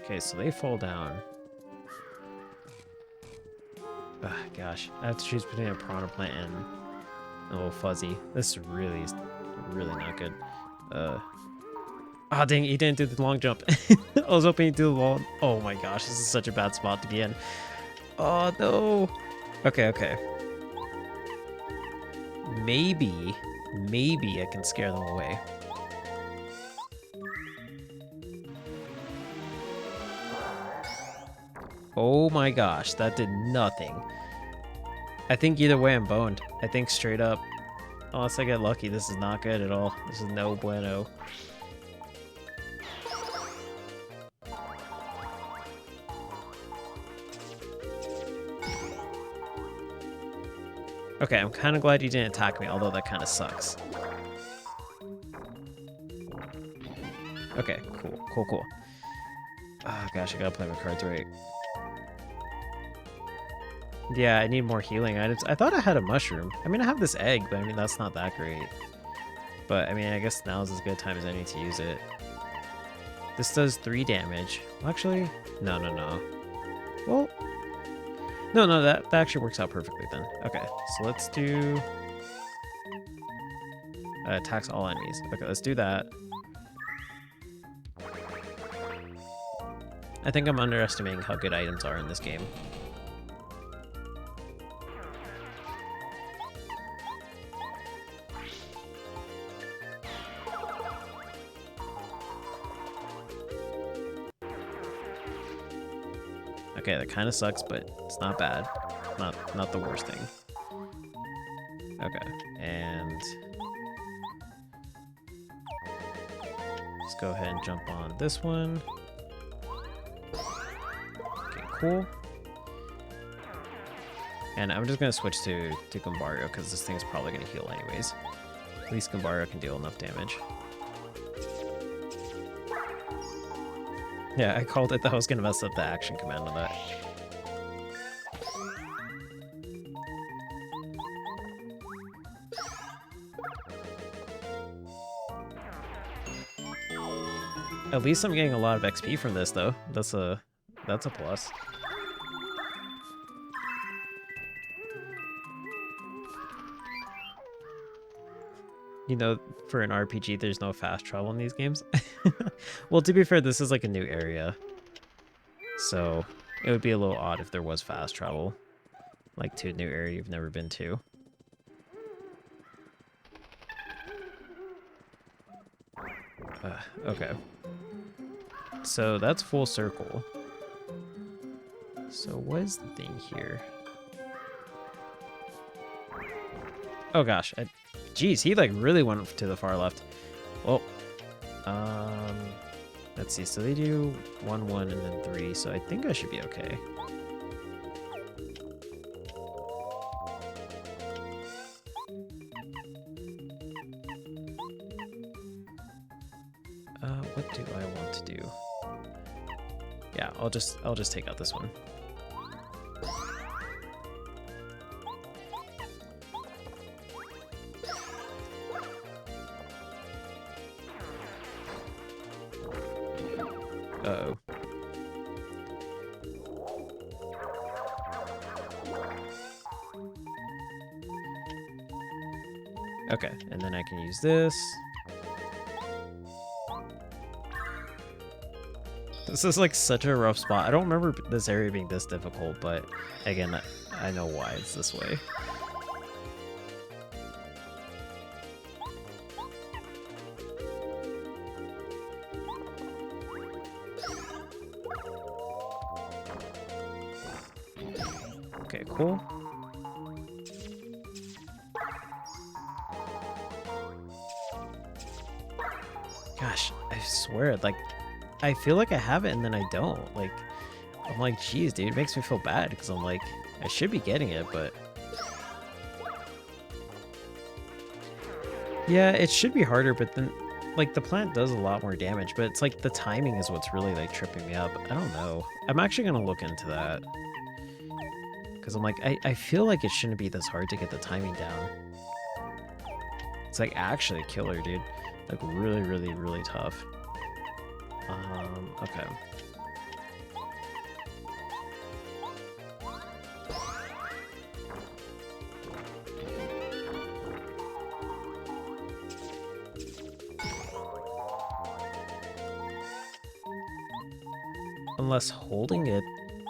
Speaker 1: Okay, so they fall down. Ah, gosh. I have to choose between a Piranha Plant and a little Fuzzy. This is really not good. Ah, dang, he didn't do the long jump. I was hoping he'd do the long... Oh my gosh, this is such a bad spot to be in. Oh, no. Okay. Maybe I can scare them away. Oh my gosh, that did nothing. I think either way I'm boned. I think straight up, unless I get lucky, this is not good at all. This is no bueno. Okay, I'm kind of glad you didn't attack me, although that kind of sucks. Okay, cool. Oh gosh, I gotta play my cards right. Yeah, I need more healing items. I thought I had a mushroom. I mean, I have this egg, but I mean, that's not that great. But I mean, I guess now is as good a time as any to use it. This does 3 damage. Well, actually, no. Well, no, that actually works out perfectly then. Okay, so let's do... attacks all enemies. Okay, let's do that. I think I'm underestimating how good items are in this game. Okay, that kind of sucks, but it's not bad. Not the worst thing. Okay, and let's go ahead and jump on this one. Okay, cool. And I'm just gonna switch to Goombario because this thing is probably gonna heal anyways. At least Goombario can deal enough damage. Yeah, I called it that I was gonna mess up the action command on that. At least I'm getting a lot of XP from this though. That's a plus. You know, for an RPG, there's no fast travel in these games. Well, to be fair, this is like a new area. So it would be a little odd if there was fast travel. Like to a new area you've never been to. Okay. So that's full circle. So what is the thing here? Oh gosh, geez, he like really went to the far left. Well, let's see. So they do 1, 1, and then 3. So I think I should be okay. What do I want to do? Yeah, I'll just take out this one. Uh-oh. Okay, and then I can use this. This is like such a rough spot. I don't remember this area being this difficult, but again, I know why it's this way. Okay, cool. Gosh, I swear, like, I feel like I have it and then I don't. Like, I'm like, geez, dude, it makes me feel bad because I'm like, I should be getting it, but... Yeah, it should be harder, but then, like, the plant does a lot more damage, but it's like the timing is what's really, like, tripping me up. I don't know. I'm actually going to look into that. Because I'm like, I feel like it shouldn't be this hard to get the timing down. It's like actually killer, dude. Like really, really, really tough. Okay. Unless holding it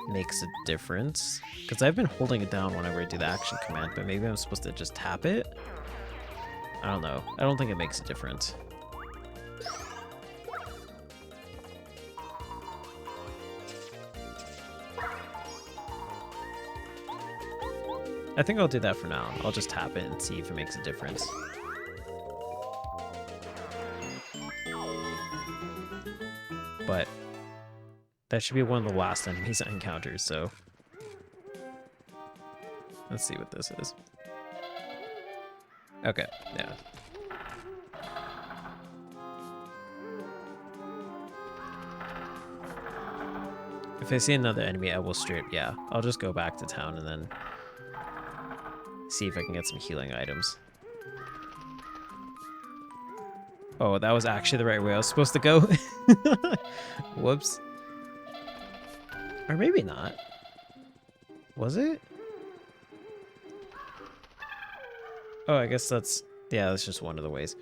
Speaker 1: makes a difference. Because I've been holding it down whenever I do the action command, but maybe I'm supposed to just tap it? I don't know. I don't think it makes a difference. I think I'll do that for now. I'll just tap it and see if it makes a difference. But that should be one of the last enemies I encounter, so let's see what this is. Okay, yeah. If I see another enemy, I will straight, yeah, I'll just go back to town and then see if I can get some healing items. Oh, that was actually the right way I was supposed to go. Whoops. Or maybe not. Was it? Oh, I guess that's, yeah, that's just one of the ways.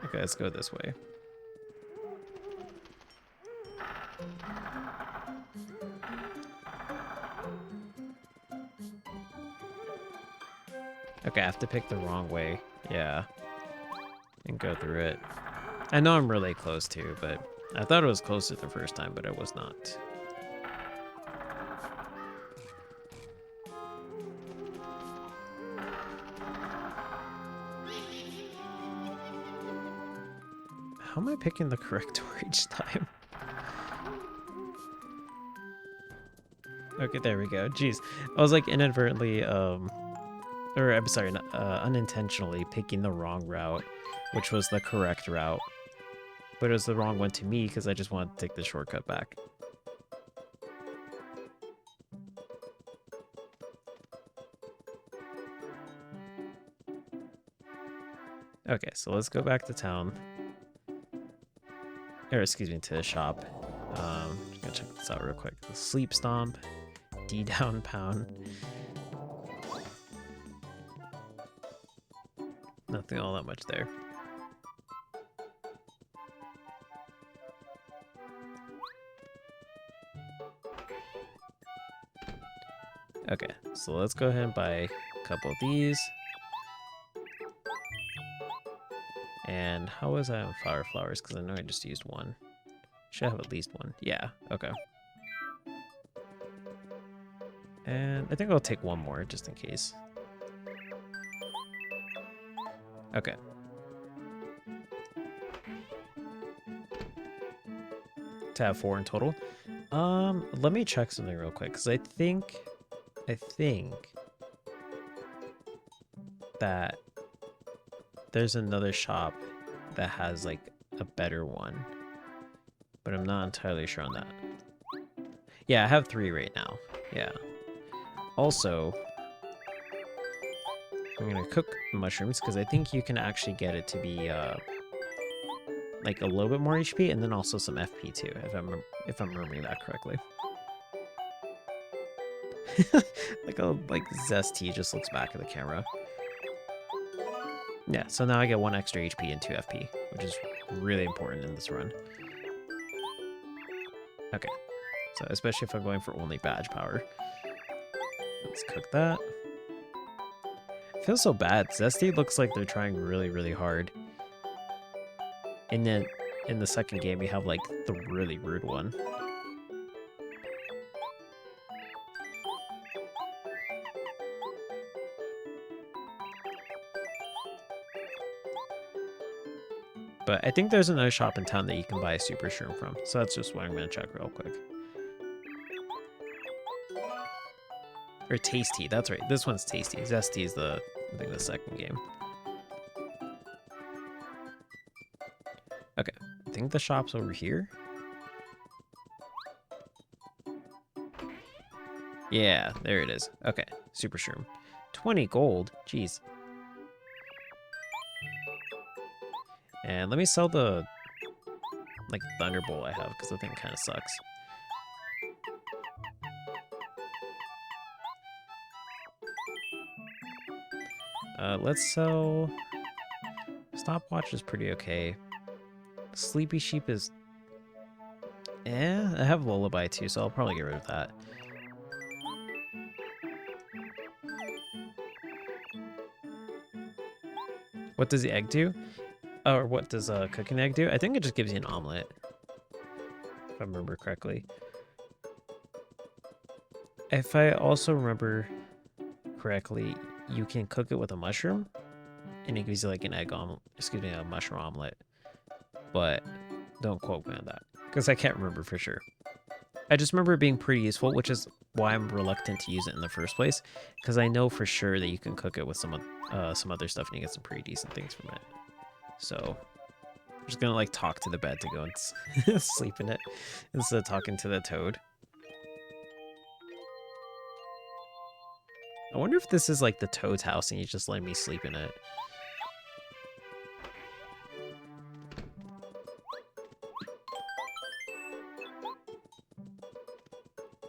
Speaker 1: Okay, let's go this way. Okay, I have to pick the wrong way. Yeah. And go through it. I know I'm really close to, but I thought it was closer the first time, but it was not. How am I picking the correct door each time? Okay, there we go. Jeez. I was like inadvertently, or I'm sorry, unintentionally picking the wrong route, which was the correct route. But it was the wrong one to me because I just wanted to take the shortcut back. Okay, so let's go back to town. Or excuse me, to the shop. I'm gonna check this out real quick. The Sleep Stomp, D down pound. Nothing all that much there. Okay, so let's go ahead and buy a couple of these. And how was I on Flower Flowers? Because I know I just used one. Should have at least one. Yeah, okay. And I think I'll take one more just in case. Okay. To have 4 in total. Let me check something real quick, because I think that there's another shop that has like a better one, but I'm not entirely sure on that. Yeah, I have 3 right now. Yeah. Also, I'm gonna cook mushrooms because I think you can actually get it to be like a little bit more HP and then also some FP too, if I'm remembering that correctly. like Zesty just looks back at the camera. Yeah, so now I get 1 extra HP and 2 FP, which is really important in this run. Okay, so especially if I'm going for only badge power. Let's cook that. It feels so bad. Zesty looks like they're trying really, really hard. And then in the second game, we have like the really rude one. But I think there's another shop in town that you can buy a super shroom from. So that's just what I'm going to check real quick. Or Tasty, that's right. This one's Tasty. Zesty is I think the second game. Okay, I think the shop's over here. Yeah, there it is. Okay, super shroom. 20 gold, jeez. And let me sell the, like, Thunderbolt I have, because the thing kind of sucks. Let's sell... Stopwatch is pretty okay. Sleepy Sheep is... I have Lullaby too, so I'll probably get rid of that. What does the egg do? Or what does a cooking egg do? I think it just gives you an omelet, if I remember correctly. If I also remember, correctly, you can cook it with a mushroom, and it gives you like an egg omelet. Excuse me, a mushroom omelet. But don't quote me on that, because I can't remember for sure. I just remember it being pretty useful, which is why I'm reluctant to use it in the first place, because I know for sure that you can cook it with some other stuff and you get some pretty decent things from it. So I'm just gonna like talk to the bed to go and sleep in it instead of talking to the toad. I wonder if this is like the toad's house and he's just letting me sleep in it.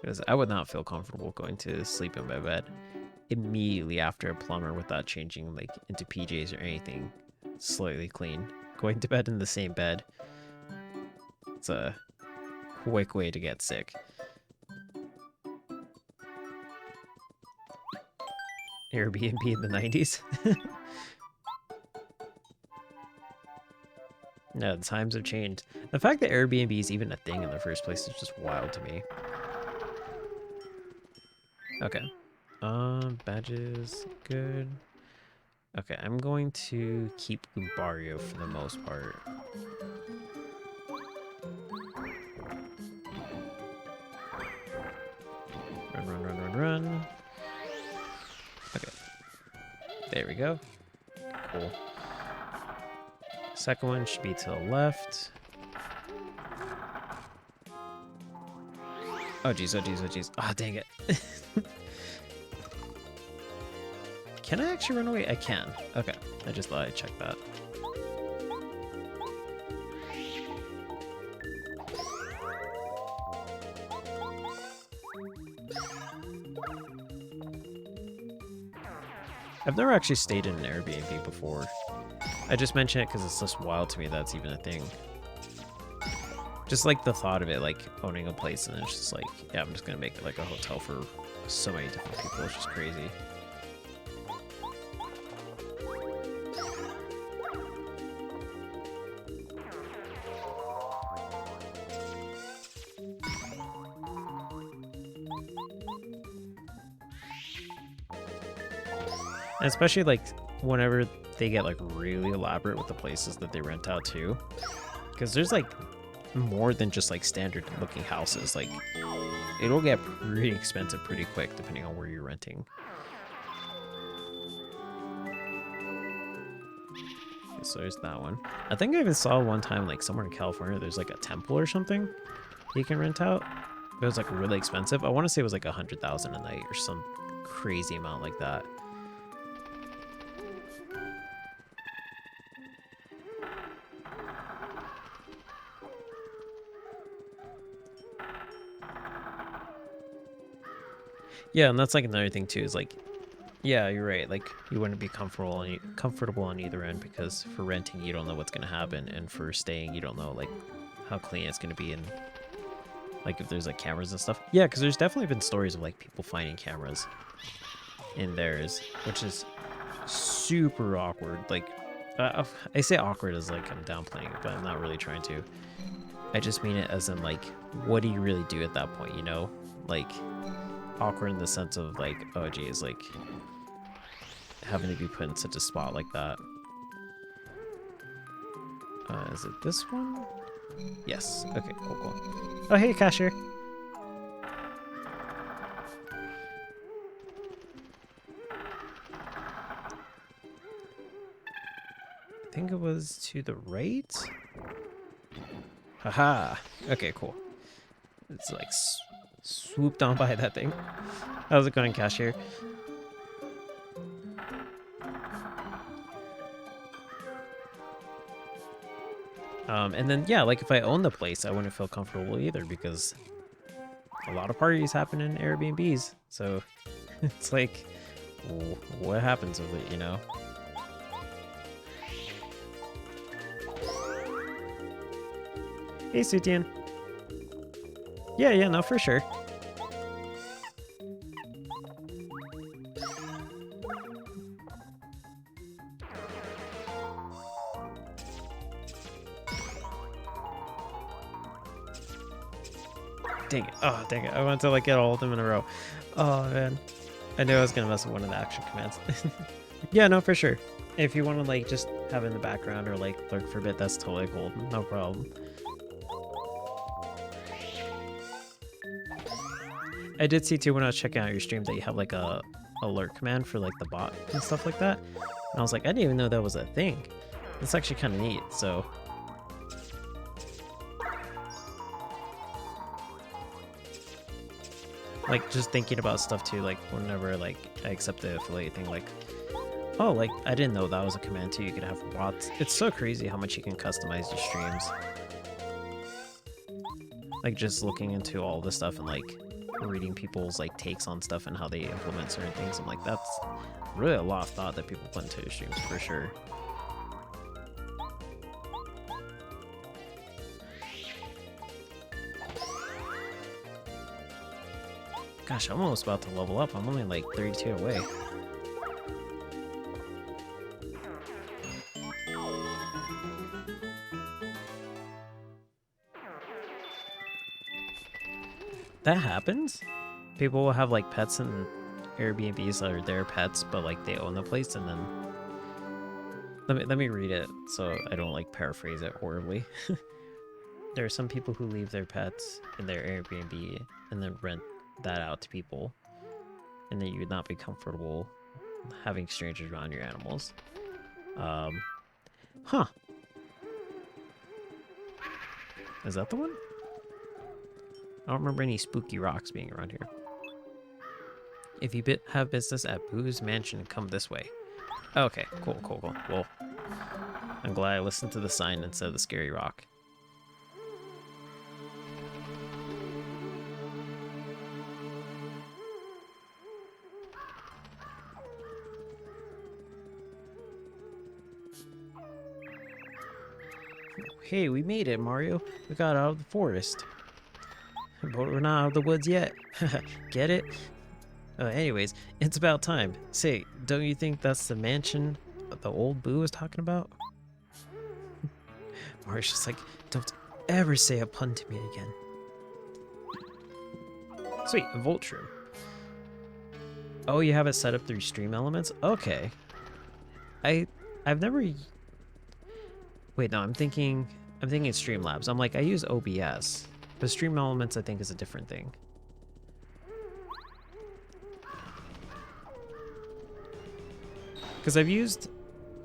Speaker 1: Because I would not feel comfortable going to sleep in my bed immediately after a plumber without changing like into PJs or anything slightly clean. Going to bed in the same bed. It's a quick way to get sick. Airbnb in the 90s. No, the times have changed. The fact that Airbnb is even a thing in the first place is just wild to me. Okay. Badges, good. Okay, I'm going to keep Lubario for the most part. Run, run, run, run, run. Okay. There we go. Cool. Second one should be to the left. Oh geez, oh geez, oh geez. Ah, dang it. Can I actually run away? I can. Okay. I just thought I'd check that. I've never actually stayed in an Airbnb before. I just mention it because it's just wild to me that's even a thing. Just like the thought of it, like owning a place and it's just like, yeah, I'm just gonna make it like a hotel for so many different people. It's just crazy. And especially like whenever they get like really elaborate with the places that they rent out too, because there's like more than just like standard looking houses. Like it'll get pretty expensive pretty quick depending on where you're renting. Okay, so there's that one. I think I even saw one time like somewhere in California there's like a temple or something you can rent out. It was like really expensive. I want to say it was like 100,000 a night or some crazy amount like that. Yeah, and that's like another thing too, is like, yeah, you're right. Like you wouldn't be comfortable on either end, because for renting you don't know what's gonna happen, and for staying you don't know like how clean it's gonna be, and like if there's like cameras and stuff. Yeah, because there's definitely been stories of like people finding cameras in theirs, which is super awkward. Like I say awkward as like I'm downplaying it, but I'm not really trying to. I just mean it as in like, what do you really do at that point, you know? Like awkward in the sense of like, oh geez, like having to be put in such a spot like that. Is it this one? Yes. Okay, cool, cool. Oh, hey, cashier. I think it was to the right? Haha. Okay, cool. It's like swooped on by that thing. How's it going, cashier? And then, yeah, like if I owned the place, I wouldn't feel comfortable either, because a lot of parties happen in Airbnbs. So it's like, what happens with it, you know? Hey, Sutian. Yeah, no, for sure. Dang it. Oh, dang it. I want to, like, get all of them in a row. Oh, man. I knew I was gonna mess with one of the action commands. Yeah, no, for sure. If you want to like just have it in the background or like lurk for a bit, that's totally cool. No problem. I did see too when I was checking out your stream that you have like a alert command for like the bot and stuff like that. And I was like, I didn't even know that was a thing. That's actually kind of neat. So like just thinking about stuff too, like whenever like I accept the affiliate thing, like, oh, like I didn't know that was a command too. You could have bots. It's so crazy how much you can customize your streams. Like just looking into all this stuff and like reading people's like takes on stuff and how they implement certain things. I'm like, that's really a lot of thought that people put into their streams for sure. Gosh, I'm almost about to level up. I'm only like 32 away. That happens? People will have like pets and Airbnbs that are their pets, but like they own the place, and then let me read it so I don't like paraphrase it horribly. There are some people who leave their pets in their Airbnb and then rent that out to people, and then you would not be comfortable having strangers around your animals. Huh. Is that the one? I don't remember any spooky rocks being around here. If you have business at Boo's Mansion, come this way. Okay, cool. Well, I'm glad I listened to the sign instead of the scary rock. Hey, we made it, Mario. We got out of the forest. But we're not out of the woods yet. Get it? Anyways, it's about time. Say, don't you think that's the mansion the old Boo was talking about? Mario's just like, don't ever say a pun to me again. Sweet, a Volt Shroom. Oh, you have it set up through Stream Elements? Okay. I've never... Wait, no, I'm thinking Streamlabs. I'm like, I use OBS. But Stream Elements, I think, is a different thing. Because I've used,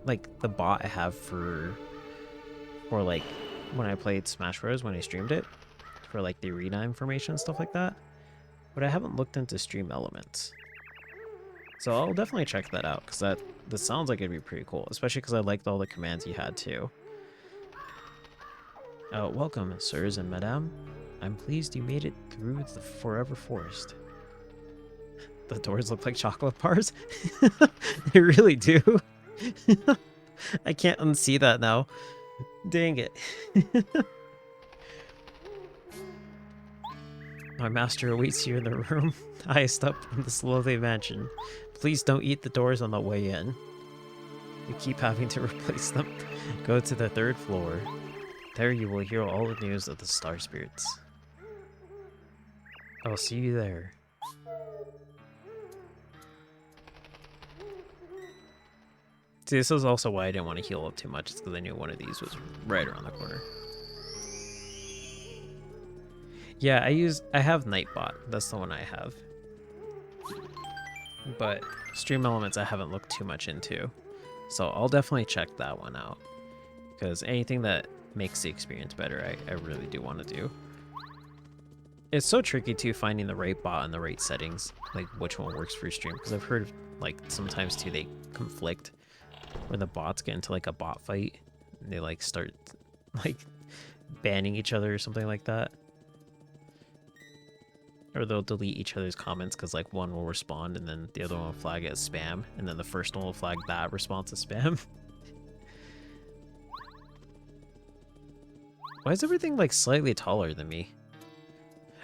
Speaker 1: like, the bot I have for like, when I played Smash Bros. When I streamed it, for, like, the arena information and stuff like that. But I haven't looked into Stream Elements. So I'll definitely check that out, because that sounds like it'd be pretty cool. Especially because I liked all the commands you had, too. Welcome, sirs and madame. I'm pleased you made it through the Forever Forest. The doors look like chocolate bars? They really do. I can't unsee that now. Dang it. My master awaits you in the room highest up in this lovely mansion. Please don't eat the doors on the way in. You keep having to replace them. Go to the 3rd floor. There you will hear all the news of the Star Spirits. I'll see you there. See, this is also why I didn't want to heal up too much. It's because I knew one of these was right around the corner. Yeah, I have Nightbot. That's the one I have. But Stream Elements I haven't looked too much into. So I'll definitely check that one out. Because anything that makes the experience better, I really do want to do. It's so tricky too, finding the right bot and the right settings, like which one works for your stream, because I've heard like sometimes too they conflict, where the bots get into like a bot fight and they like start like banning each other or something like that, or they'll delete each other's comments because like one will respond and then the other one will flag it as spam, and then the first one will flag that response as spam. Why is everything like slightly taller than me?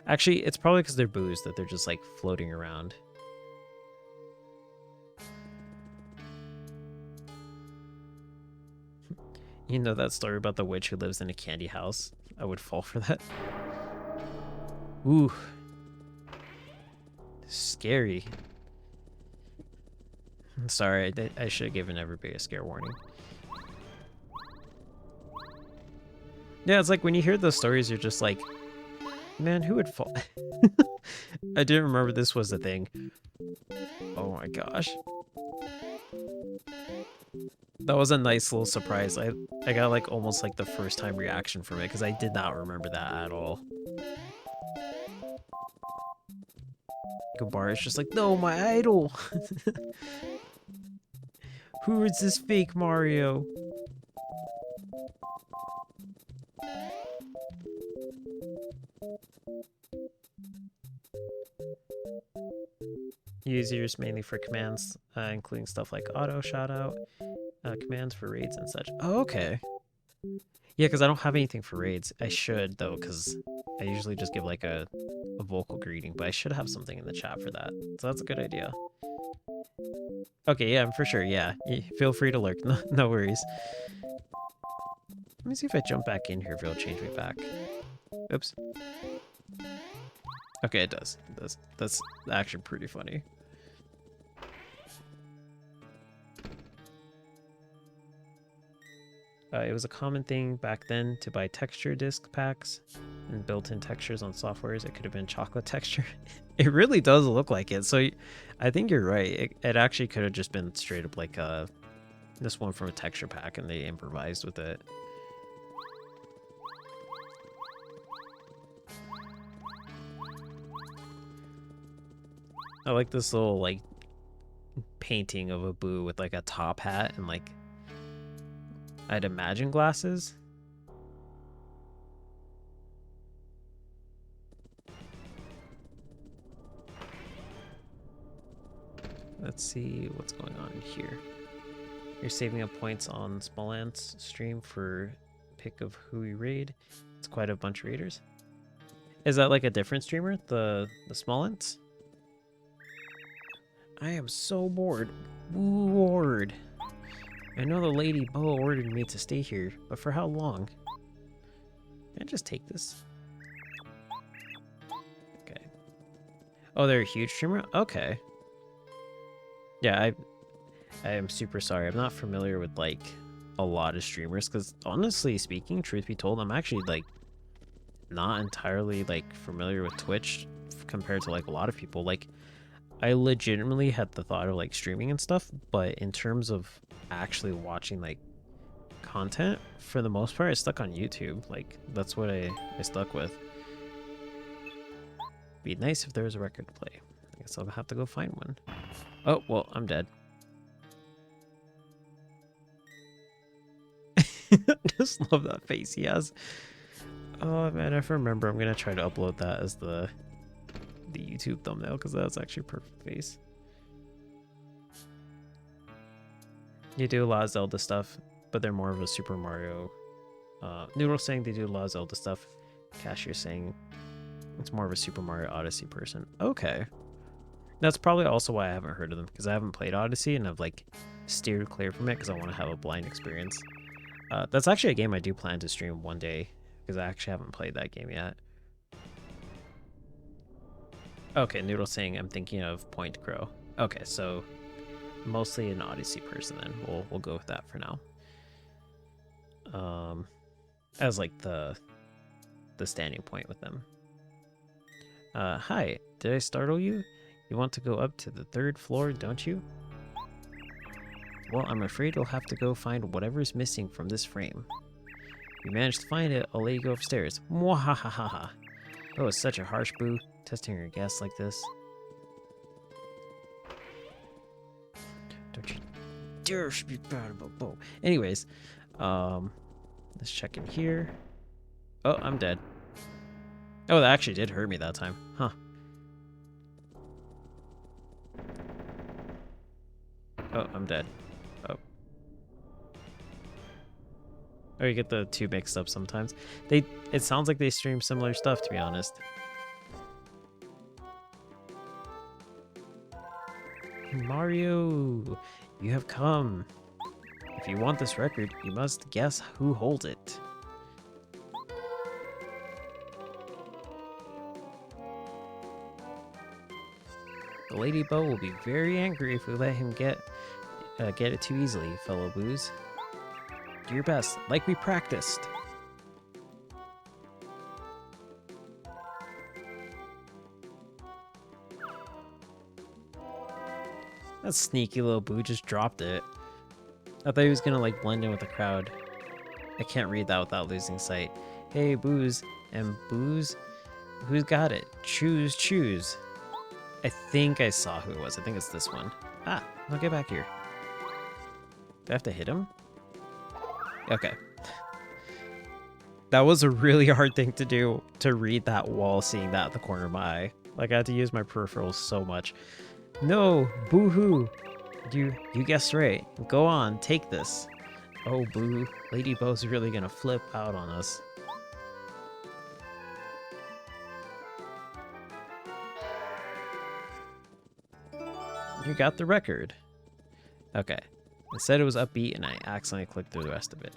Speaker 1: Actually, it's probably because they're Boos that they're just like floating around. You know that story about the witch who lives in a candy house? I would fall for that. Ooh. Scary. Sorry, I should have given everybody a scare warning. Yeah, it's like when you hear those stories, you're just like, man, who would fall? I didn't remember this was a thing. Oh my gosh. That was a nice little surprise. I got like almost like the first time reaction from it because I did not remember that at all. Gabar is just like, no, my idol. Who is this fake Mario? Use yours mainly for commands, including stuff like auto shout out, commands for raids and such. Oh, okay. Yeah, because I don't have anything for raids. I should, though, because I usually just give like a vocal greeting, but I should have something in the chat for that. So that's a good idea. Okay, yeah, for sure, yeah. Feel free to lurk, no worries. Let me see if I jump back in here if it'll change me back. Oops. Okay, it does. It does. That's actually pretty funny. It was a common thing back then to buy texture disc packs and built-in textures on softwares. It could have been chocolate texture. It really does look like it. So I think you're right. It actually could have just been straight up like this one from a texture pack and they improvised with it. I like this little like painting of a Boo with like a top hat and like I'd imagine glasses. Let's see what's going on here. You're saving up points on Smallant's stream for pick of who we raid. It's quite a bunch of raiders. Is that like a different streamer? The Smallants? I am so bored. Bored. I know the Lady Bo ordered me to stay here, but for how long? Can I just take this? Okay. Oh, they're a huge streamer? Okay. Yeah, I am super sorry. I'm not familiar with, like, a lot of streamers, because honestly speaking, truth be told, I'm actually, like, not entirely, like, familiar with Twitch compared to, like, a lot of people. Like, I legitimately had the thought of, like, streaming and stuff, but in terms of actually watching, like, content, for the most part, I stuck on YouTube. Like, that's what I stuck with. Be nice if there was a record to play. I guess I'll have to go find one. Oh, well, I'm dead. Just love that face he has. Oh, man, if I remember, I'm going to try to upload that as the YouTube thumbnail, because that's actually a perfect face. You do a lot of Zelda stuff, but they're more of a Super Mario. Noodle saying they do a lot of Zelda stuff. Cashier saying it's more of a Super Mario Odyssey person. Okay. That's probably also why I haven't heard of them, because I haven't played Odyssey and I've like steered clear from it because I want to have a blind experience. That's actually a game I do plan to stream one day, because I actually haven't played that game yet. Okay, Noodle saying I'm thinking of Point Crow. Okay, so mostly an Odyssey person then. We'll go with that for now. As like the standing point with them. Hi, did I startle you? You want to go up to the 3rd floor, don't you? Well, I'm afraid you'll have to go find whatever's missing from this frame. If you manage to find it, I'll let you go upstairs. Mwahahaha. That was such a harsh Boo, testing your guests like this. Don't you dare speak bad about Bo. Anyways, let's check in here. Oh, I'm dead. Oh, that actually did hurt me that time. Huh. Oh, I'm dead. Oh. Oh, you get the two mixed up sometimes. It sounds like they stream similar stuff, to be honest. Mario, you have come. If you want this record, you must guess who holds it. The Lady Bo will be very angry if we let him get get it too easily, fellow Boos. Do your best, like we practiced. That sneaky little Boo just dropped it. I thought he was gonna like blend in with the crowd. I can't read that without losing sight. Hey, Boos and Boos, who's got it? Choose, choose. I think I saw who it was. I think it's this one. Ah, I'll get back here. Do I have to hit him? Okay. That was a really hard thing to do, to read that wall, seeing that at the corner of my eye. Like, I had to use my peripherals so much. No, boo-hoo. You guessed right. Go on, take this. Oh, boo. Lady Bo's really gonna flip out on us. You got the record. Okay. It said it was upbeat, and I accidentally clicked through the rest of it.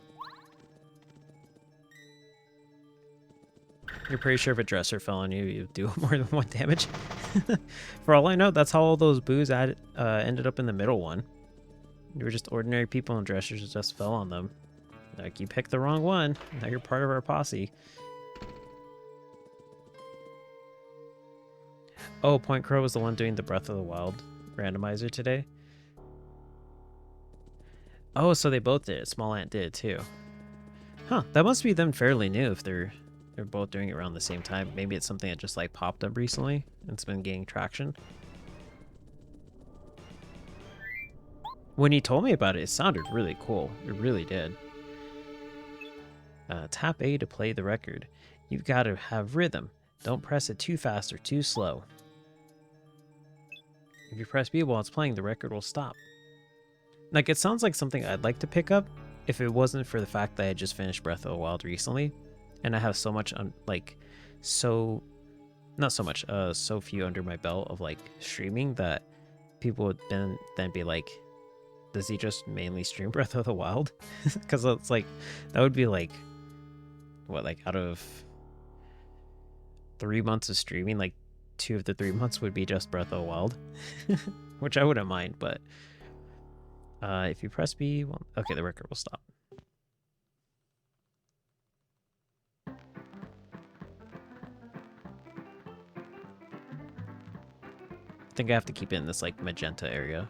Speaker 1: You're pretty sure if a dresser fell on you, you'd do more than 1 damage? For all I know, that's how all those Boos ended up in the middle one. They were just ordinary people and dressers just fell on them. Like, you picked the wrong one. Now you're part of our posse. Oh, Point Crow was the one doing the Breath of the Wild randomizer today. Oh, so they both did it. Small Ant did it too. Huh, that must be them fairly new if they're both doing it around the same time. Maybe it's something that just like popped up recently and it's been gaining traction. When he told me about it, it sounded really cool. It really did. Tap A to play the record. You've got to have rhythm. Don't press it too fast or too slow. If you press B while it's playing, the record will stop. Like, it sounds like something I'd like to pick up if it wasn't for the fact that I just finished Breath of the Wild recently. And I have so much, so few under my belt of, like, streaming that people would then be like, does he just mainly stream Breath of the Wild? Because it's like, that would be like, what, like out of 3 months of streaming, like 2 of the 3 months would be just Breath of the Wild, which I wouldn't mind, but if you press B, well, okay, the record will stop. I think I have to keep it in this like magenta area.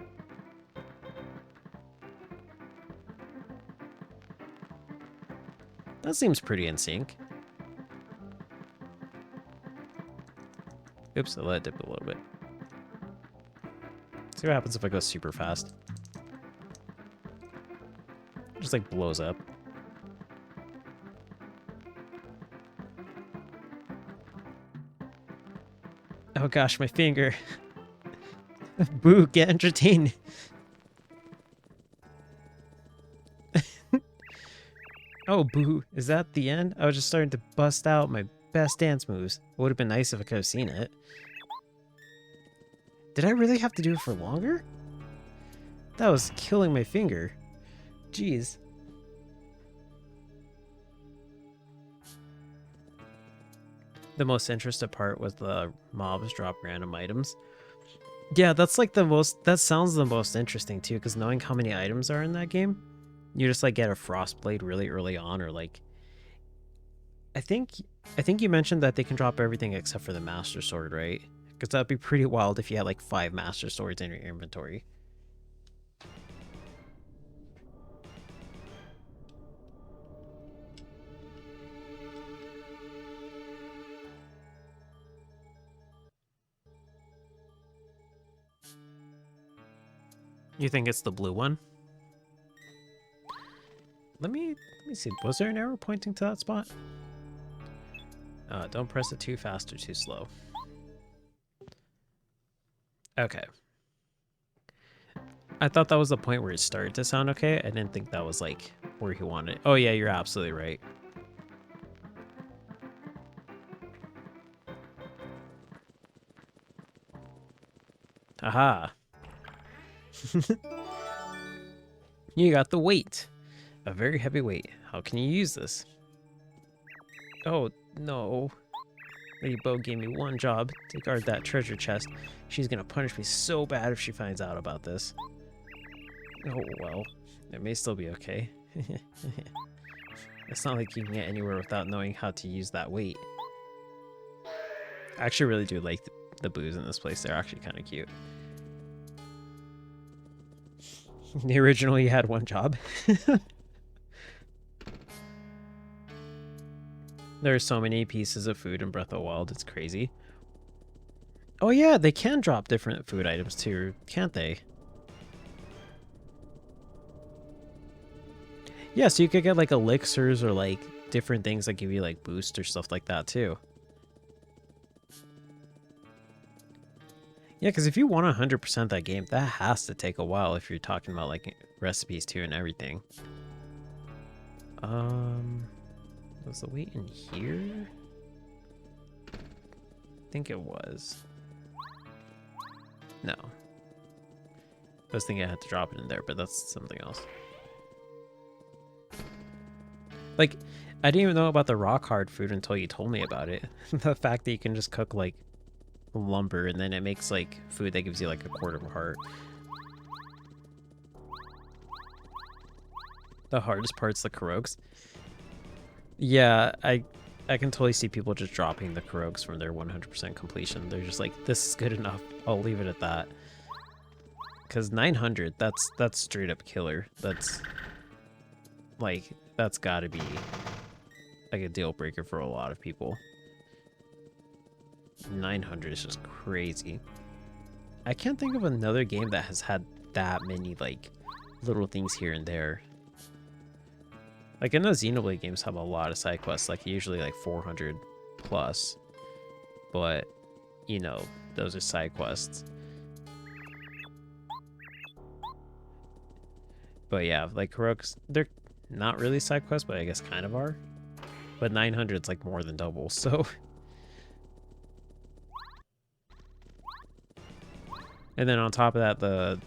Speaker 1: That seems pretty in sync. Oops, I let it dip a little bit. See what happens if I go super fast. It just like blows up. Oh gosh, my finger. Boo, get entertained. Oh, boo. Is that the end? I was just starting to bust out my best dance moves. It would have been nice if I could have seen it. Did I really have to do it for longer? That was killing my finger. Jeez. The most interesting part was the mobs drop random items. Yeah, that's like the most, that sounds the most interesting too, because knowing how many items are in that game, you just like get a Frostblade really early on, or like, I think you mentioned that they can drop everything except for the Master Sword, right? Because that'd be pretty wild if you had like 5 Master Swords in your inventory. You think it's the blue one? Let me see. Was there an arrow pointing to that spot? Don't press it too fast or too slow. Okay. I thought that was the point where it started to sound okay. I didn't think that was like where he wanted it. Oh yeah, you're absolutely right. Aha. You got the weight. A very heavy weight. How can you use this? Oh, no. Lady Bo gave me one job to guard that treasure chest. She's gonna punish me so bad if she finds out about this. Oh, well. It may still be okay. It's not like you can get anywhere without knowing how to use that weight. I actually really do like the boos in this place. They're actually kind of cute. The original, you had one job. There are so many pieces of food in Breath of the Wild. It's crazy. Oh yeah, they can drop different food items too, can't they? Yeah, so you could get like elixirs or like different things that give you like boost or stuff like that too. Yeah, because if you want 100% that game, that has to take a while if you're talking about like recipes too and everything. Was the weight in here? I think it was. No. I was thinking I had to drop it in there, but that's something else. Like, I didn't even know about the rock hard food until you told me about it. The fact that you can just cook like lumber and then it makes like food that gives you like a quarter of a heart. The hardest part's the Koroks. Yeah, I can totally see people just dropping the Koroks from their 100% completion. They're just like, this is good enough. I'll leave it at that. Because 900, that's straight up killer. That's like, that's gotta be like a deal breaker for a lot of people. 900 is just crazy. I can't think of another game that has had that many like little things here and there. Like I know Xenoblade games have a lot of side quests, like usually like 400 plus, but you know, those are side quests. But yeah, like Koroks, they're not really side quests, but I guess kind of are. But 900's like more than double, so. And then on top of that,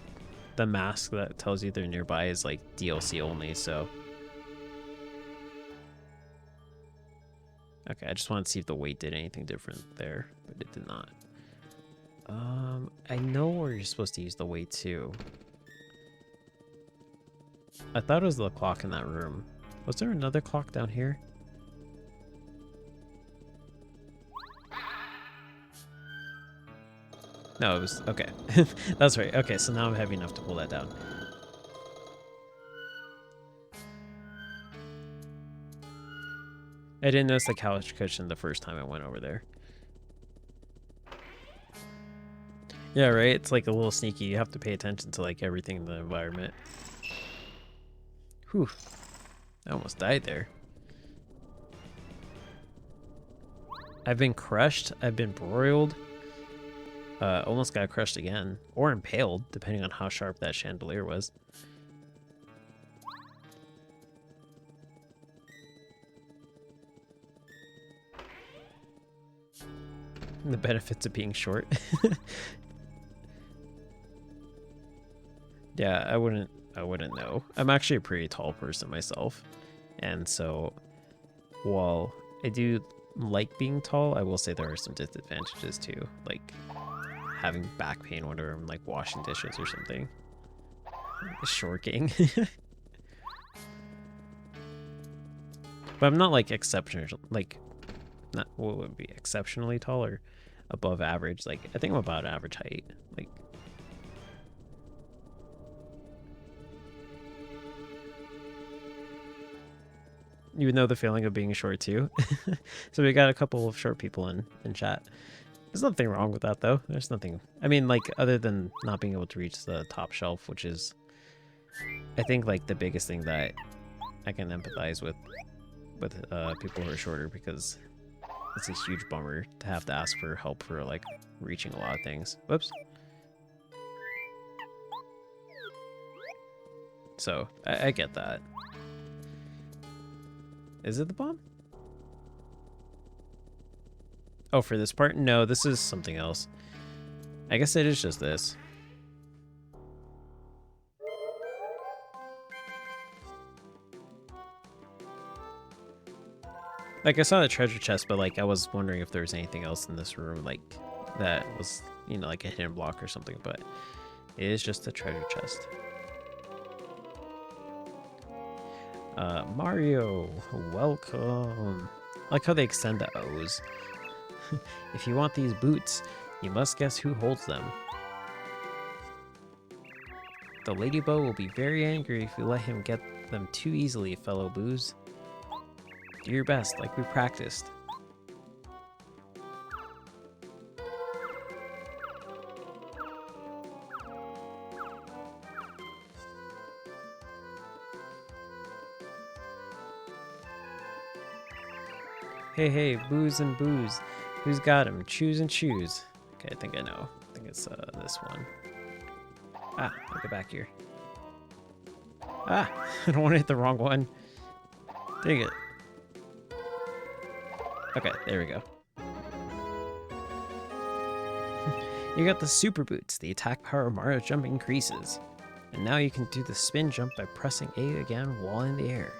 Speaker 1: the mask that tells you they're nearby is like DLC only, so. Okay, I just wanted to see if the weight did anything different there, but it did not. I know where you're supposed to use the weight too. I thought it was the clock in that room. Was there another clock down here? No, it was, okay. That's right. Okay, so now I'm heavy enough to pull that down. I didn't notice the couch cushion the first time I went over there. Yeah, right? It's like a little sneaky. You have to pay attention to like everything in the environment. Whew. I almost died there. I've been crushed. I've been broiled. Almost got crushed again. Or impaled, depending on how sharp that chandelier was. The benefits of being short. Yeah, I wouldn't know. I'm actually a pretty tall person myself. And so while I do like being tall, I will say there are some disadvantages too. Like having back pain whenever I'm like washing dishes or something. Short gang. But I'm not like exceptional, like not what would be exceptionally tall or above average. Like I think I'm about average height. Like even though the feeling of being short too. So we got a couple of short people in chat. There's nothing wrong with that though. There's nothing, I mean, like other than not being able to reach the top shelf, which is I think like the biggest thing that I can empathize with people who are shorter, because it's a huge bummer to have to ask for help for like reaching a lot of things. Whoops. So I get that. Is it the bomb? Oh, for this part? No, this is something else. I guess it is just this. Like, I saw the treasure chest, but, like, I was wondering if there was anything else in this room, like, that was, you know, like a hidden block or something, but it is just a treasure chest. Mario, welcome. I like how they extend the O's. If you want these boots, you must guess who holds them. The Ladybug will be very angry if you let him get them too easily, fellow Boos. Do your best, like we practiced. Hey, hey, Boos and Boos. Who's got him? Choose and choose. Okay, I think I know. I think it's this one. Ah, I'll get back here. Ah, I don't want to hit the wrong one. Dang it. Okay, there we go. You got the super boots. The attack power of Mario jump increases. And now you can do the spin jump by pressing A again while in the air.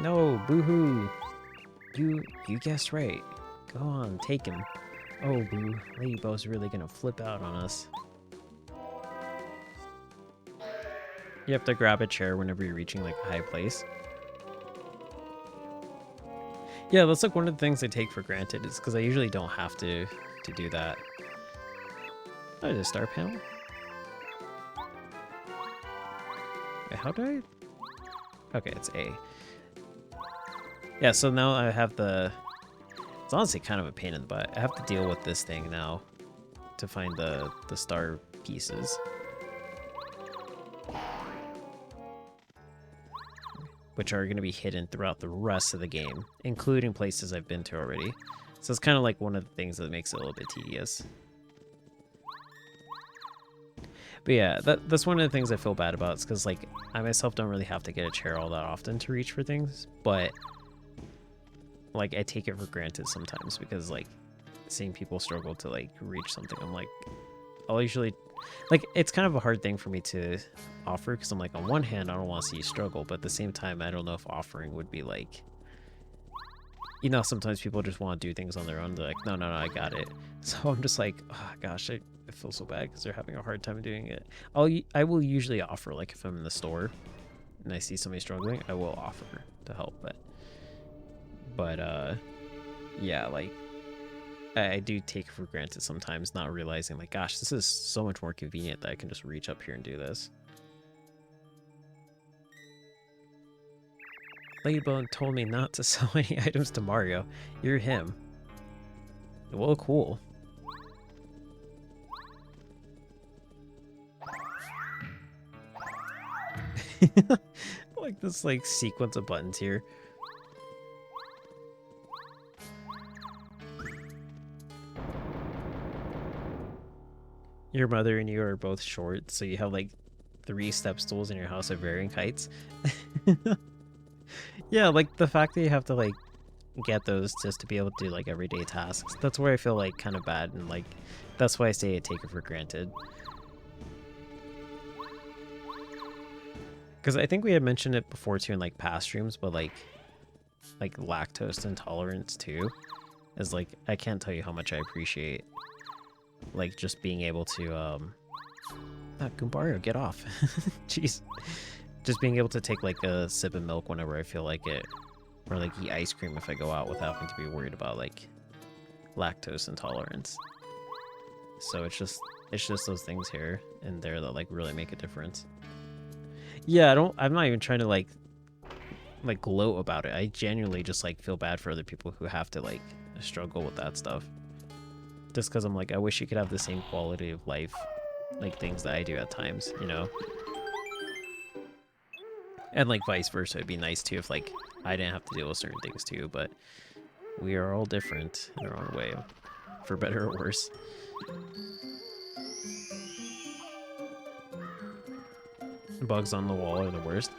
Speaker 1: No, boo-hoo. You guessed right. Go on, take him. Oh, boo. Ladybug's really gonna flip out on us. You have to grab a chair whenever you're reaching like a high place. Yeah, that's like one of the things I take for granted is because I usually don't have to do that. Oh, there's a star panel? Wait, how do I? Okay, it's A. Yeah, so now I have the... It's honestly kind of a pain in the butt. I have to deal with this thing now to find the star pieces. Which are going to be hidden throughout the rest of the game, including places I've been to already. So it's kind of like one of the things that makes it a little bit tedious. But yeah, that's one of the things I feel bad about. It's because like I myself don't really have to get a chair all that often to reach for things, but like I take it for granted sometimes because like seeing people struggle to like reach something, I'm like, I'll usually like, it's kind of a hard thing for me to offer because I'm like, on one hand, I don't want to see you struggle, but at the same time, I don't know if offering would be like, you know, sometimes people just want to do things on their own. They're like, no, I got it. So I'm just like, oh gosh, I feel so bad because they're having a hard time doing it. I will usually offer, like if I'm in the store and I see somebody struggling, I will offer to help. But yeah, like I do take it for granted sometimes, not realizing like, gosh, this is so much more convenient that I can just reach up here and do this. Ladybug told me not to sell any items to Mario. You're him. Well, cool. Like this like sequence of buttons here. Your mother and you are both short, so you have like 3 step stools in your house of varying heights. Yeah, like the fact that you have to like get those just to be able to do like everyday tasks. That's where I feel like kind of bad, and like that's why I say I take it for granted. Because I think we had mentioned it before too in like past streams, but like lactose intolerance too is like, I can't tell you how much I appreciate like just being able to Goombario, get off. Jeez. Just being able to take like a sip of milk whenever I feel like it, or like eat ice cream if I go out without having to be worried about like lactose intolerance. So it's just those things here and there that like really make a difference. Yeah, I'm not even trying to like gloat about it. I genuinely just like feel bad for other people who have to like struggle with that stuff. Just because I'm like, I wish you could have the same quality of life, like things that I do at times, you know? And like vice versa, it'd be nice too if like I didn't have to deal with certain things too, but we are all different in our own way, for better or worse. Bugs on the wall are the worst.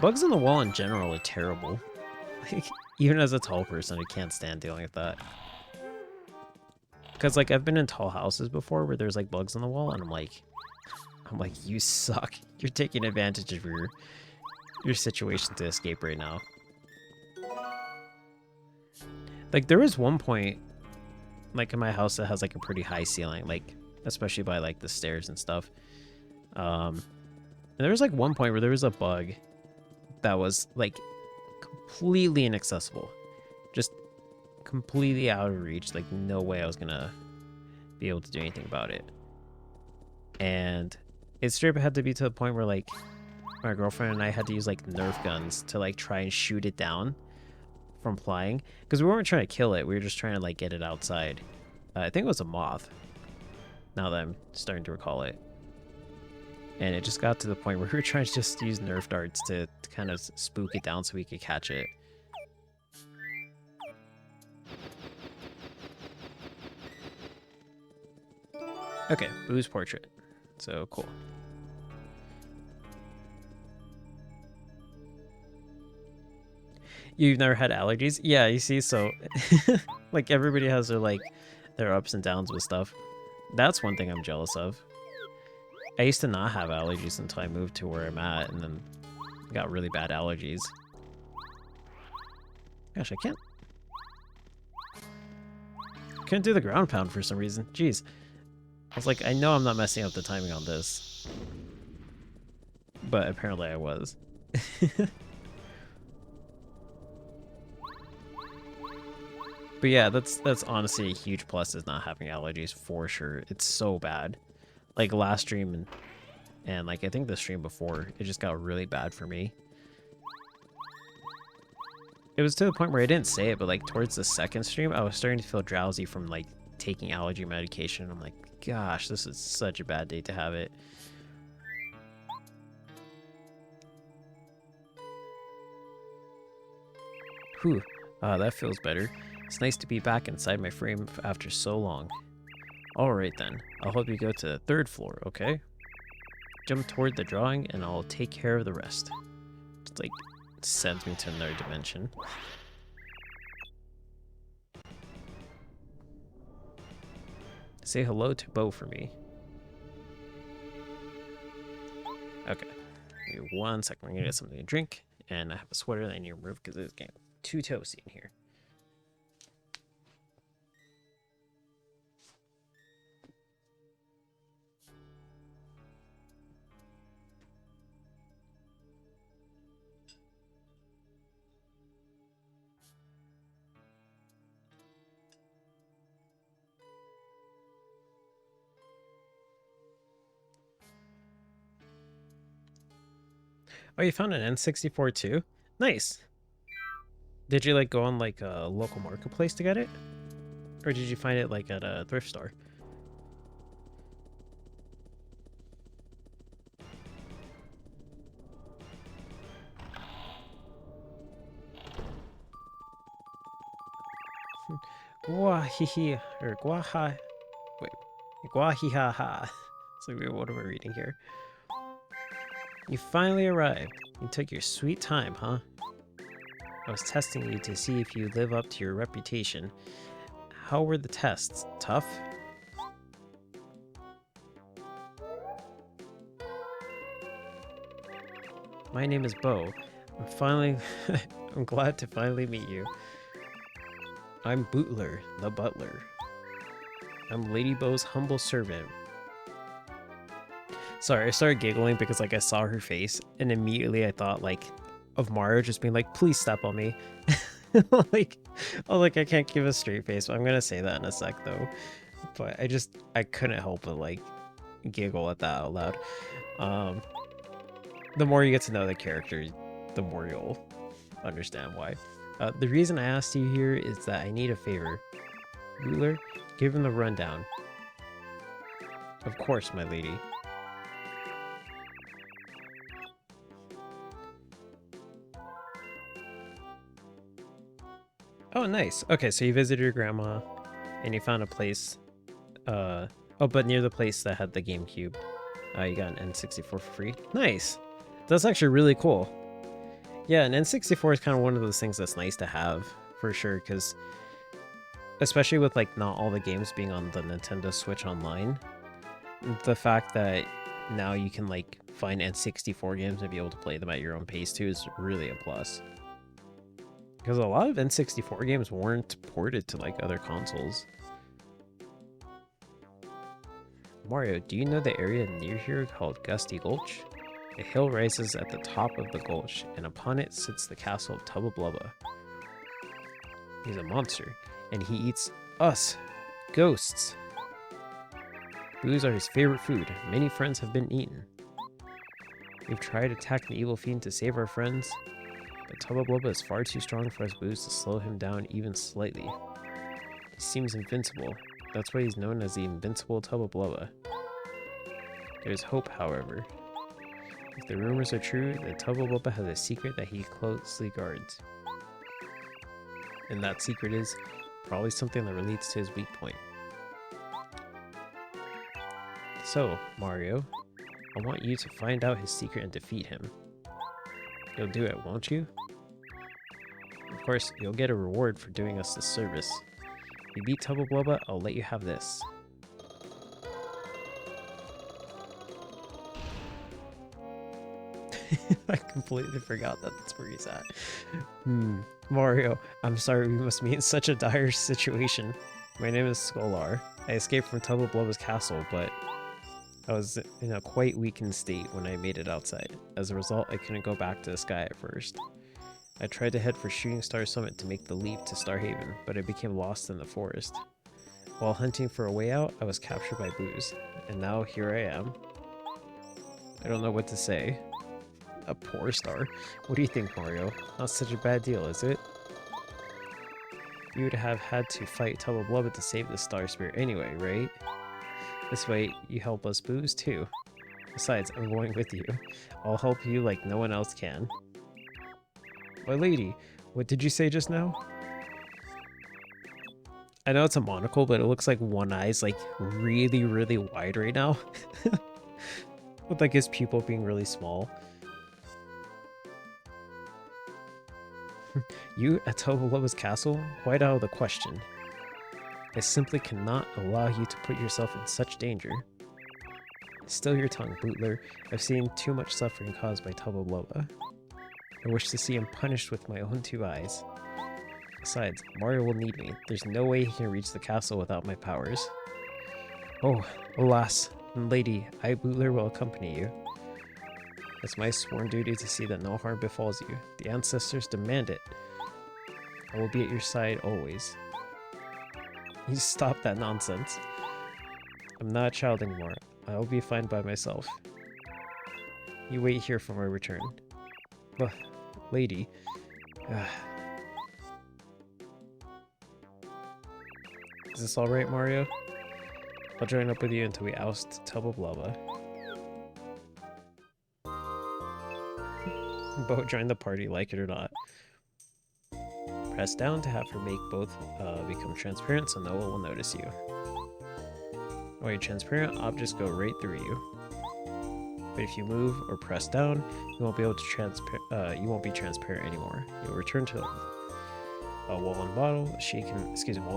Speaker 1: Bugs on the wall in general are terrible. Like, even as a tall person, I can't stand dealing with that. Because like I've been in tall houses before where there's like bugs on the wall, and I'm like, you suck. You're taking advantage of your situation to escape right now. Like there was one point, like in my house that has like a pretty high ceiling, like especially by like the stairs and stuff. And there was like one point where there was a bug that was like completely inaccessible. Just completely out of reach. Like no way I was gonna be able to do anything about it. And it straight up had to be to the point where like my girlfriend and I had to use like Nerf guns to like try and shoot it down from flying. Because we weren't trying to kill it, we were just trying to like get it outside. I think it was a moth, now that I'm starting to recall it. And it just got to the point where we were trying to just use Nerf darts to kind of spook it down so we could catch it. Okay, Boo's portrait. So cool. You've never had allergies? Yeah, you see, so like everybody has their ups and downs with stuff. That's one thing I'm jealous of. I used to not have allergies until I moved to where I'm at, and then got really bad allergies. Gosh, I couldn't do the ground pound for some reason. Jeez. I was like, I know I'm not messing up the timing on this. But apparently I was. But yeah, that's honestly a huge plus, is not having allergies for sure. It's so bad. Like last stream and like I think the stream before, it just got really bad for me. It was to the point where I didn't say it, but like towards the second stream, I was starting to feel drowsy from like taking allergy medication. I'm like, gosh, this is such a bad day to have it. Whew, that feels better. It's nice to be back inside my frame after so long. Alright then, I'll help you go to the 3rd floor, okay? Jump toward the drawing and I'll take care of the rest. Just like, sends me to another dimension. Say hello to Bo for me. Okay, give me 1 second, I'm gonna get something to drink, and I have a sweater that I need to remove because it's getting too toasty in here. Oh, you found an N64 too? Nice. Did you like go on like a local marketplace to get it? Or did you find it like at a thrift store? Guahihi, or guaha, wait, guahihaha. So what am I reading here? You finally arrived. You took your sweet time, huh? I was testing you to see if you live up to your reputation. How were the tests? Tough? My name is Bo. I'm glad to finally meet you. I'm Bootler, the butler. I'm Lady Bo's humble servant. Sorry, I started giggling because like I saw her face and immediately I thought like of Mario just being like, please step on me. like, oh, like I can't give a straight face, but I'm gonna say that in a sec though. But I couldn't help but like giggle at that out loud. The more you get to know the character, the more you'll understand why. The reason I asked you here is that I need a favor. Ruler, give him the rundown. Of course, my lady. Oh, nice. Okay, so you visited your grandma, and you found a place. Oh, but near the place that had the GameCube, you got an N64 for free. Nice. That's actually really cool. Yeah, an N64 is kind of one of those things that's nice to have, for sure, because especially with like not all the games being on the Nintendo Switch Online, the fact that now you can like find N64 games and be able to play them at your own pace too is really a plus. Because a lot of N64 games weren't ported to like other consoles. Mario, do you know the area near here called Gusty Gulch? A hill rises at the top of the gulch, and upon it sits the castle of Tubba Blubba. He's a monster, and he eats us, ghosts. Boos are his favorite food. Many friends have been eaten. We've tried attacking the evil fiend to save our friends, but Tubba Blubba is far too strong for us Boos to slow him down even slightly. He seems invincible. That's why he's known as the invincible Tubba Blubba. There's hope, however. If the rumors are true, then Tubba Blubba has a secret that he closely guards. And that secret is probably something that relates to his weak point. So, Mario, I want you to find out his secret and defeat him. You'll do it, won't you? Of course, you'll get a reward for doing us this service. If you beat Tubba Blubba, I'll let you have this. I completely forgot that that's where he's at. Mario, I'm sorry we must be in such a dire situation. My name is Scholar. I escaped from Tubba Blubba's castle, but I was in a quite weakened state when I made it outside. As a result, I couldn't go back to the sky at first. I tried to head for Shooting Star Summit to make the leap to Starhaven, but I became lost in the forest. While hunting for a way out, I was captured by Boos, and now here I am. I don't know what to say. A poor star? What do you think, Mario? Not such a bad deal, is it? You would have had to fight Tubba Blubba to save the Star Spirit anyway, right? This way, you help us Boos too. Besides, I'm going with you. I'll help you like no one else can. My lady, what did you say just now? I know it's a monocle, but it looks like one eye's like really, really wide right now. With like his pupil being really small. You at Tubba Blubba's castle? Quite out of the question. I simply cannot allow you to put yourself in such danger. Still your tongue, Bootler. I've seen too much suffering caused by Tubba Blubba. I wish to see him punished with my own two eyes. Besides, Mario will need me. There's no way he can reach the castle without my powers. Oh, alas, lady, I, Bootler, will accompany you. It's my sworn duty to see that no harm befalls you. The ancestors demand it. I will be at your side always. You stop that nonsense. I'm not a child anymore. I will be fine by myself. You wait here for my return. Ugh, lady. Is this alright, Mario? I'll join up with you until we oust Tubba Blubba. Bo join the party, like it or not. Press down to have her make both become transparent so no one will notice you. While you're transparent, objects go right through you. But if you move or press down, you won't be able to you won't be transparent anymore. You'll return to while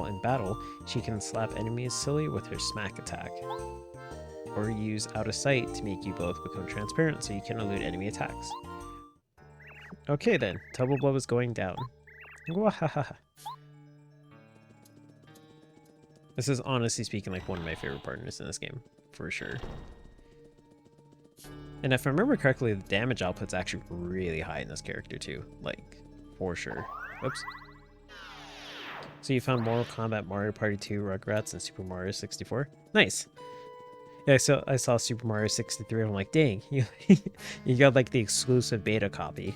Speaker 1: in battle, she can slap enemies silly with her smack attack. Or use out of sight to make you both become transparent so you can elude enemy attacks. Okay then, Tubba Blubba is going down. This is honestly speaking like one of my favorite partners in this game, for sure. And if I remember correctly, the damage output's actually really high in this character too, like, for sure. Oops. So you found Mortal Kombat, Mario Party 2, Rugrats, and Super Mario 64? Nice! Yeah, so I saw Super Mario 63 and I'm like, dang, you got like the exclusive beta copy.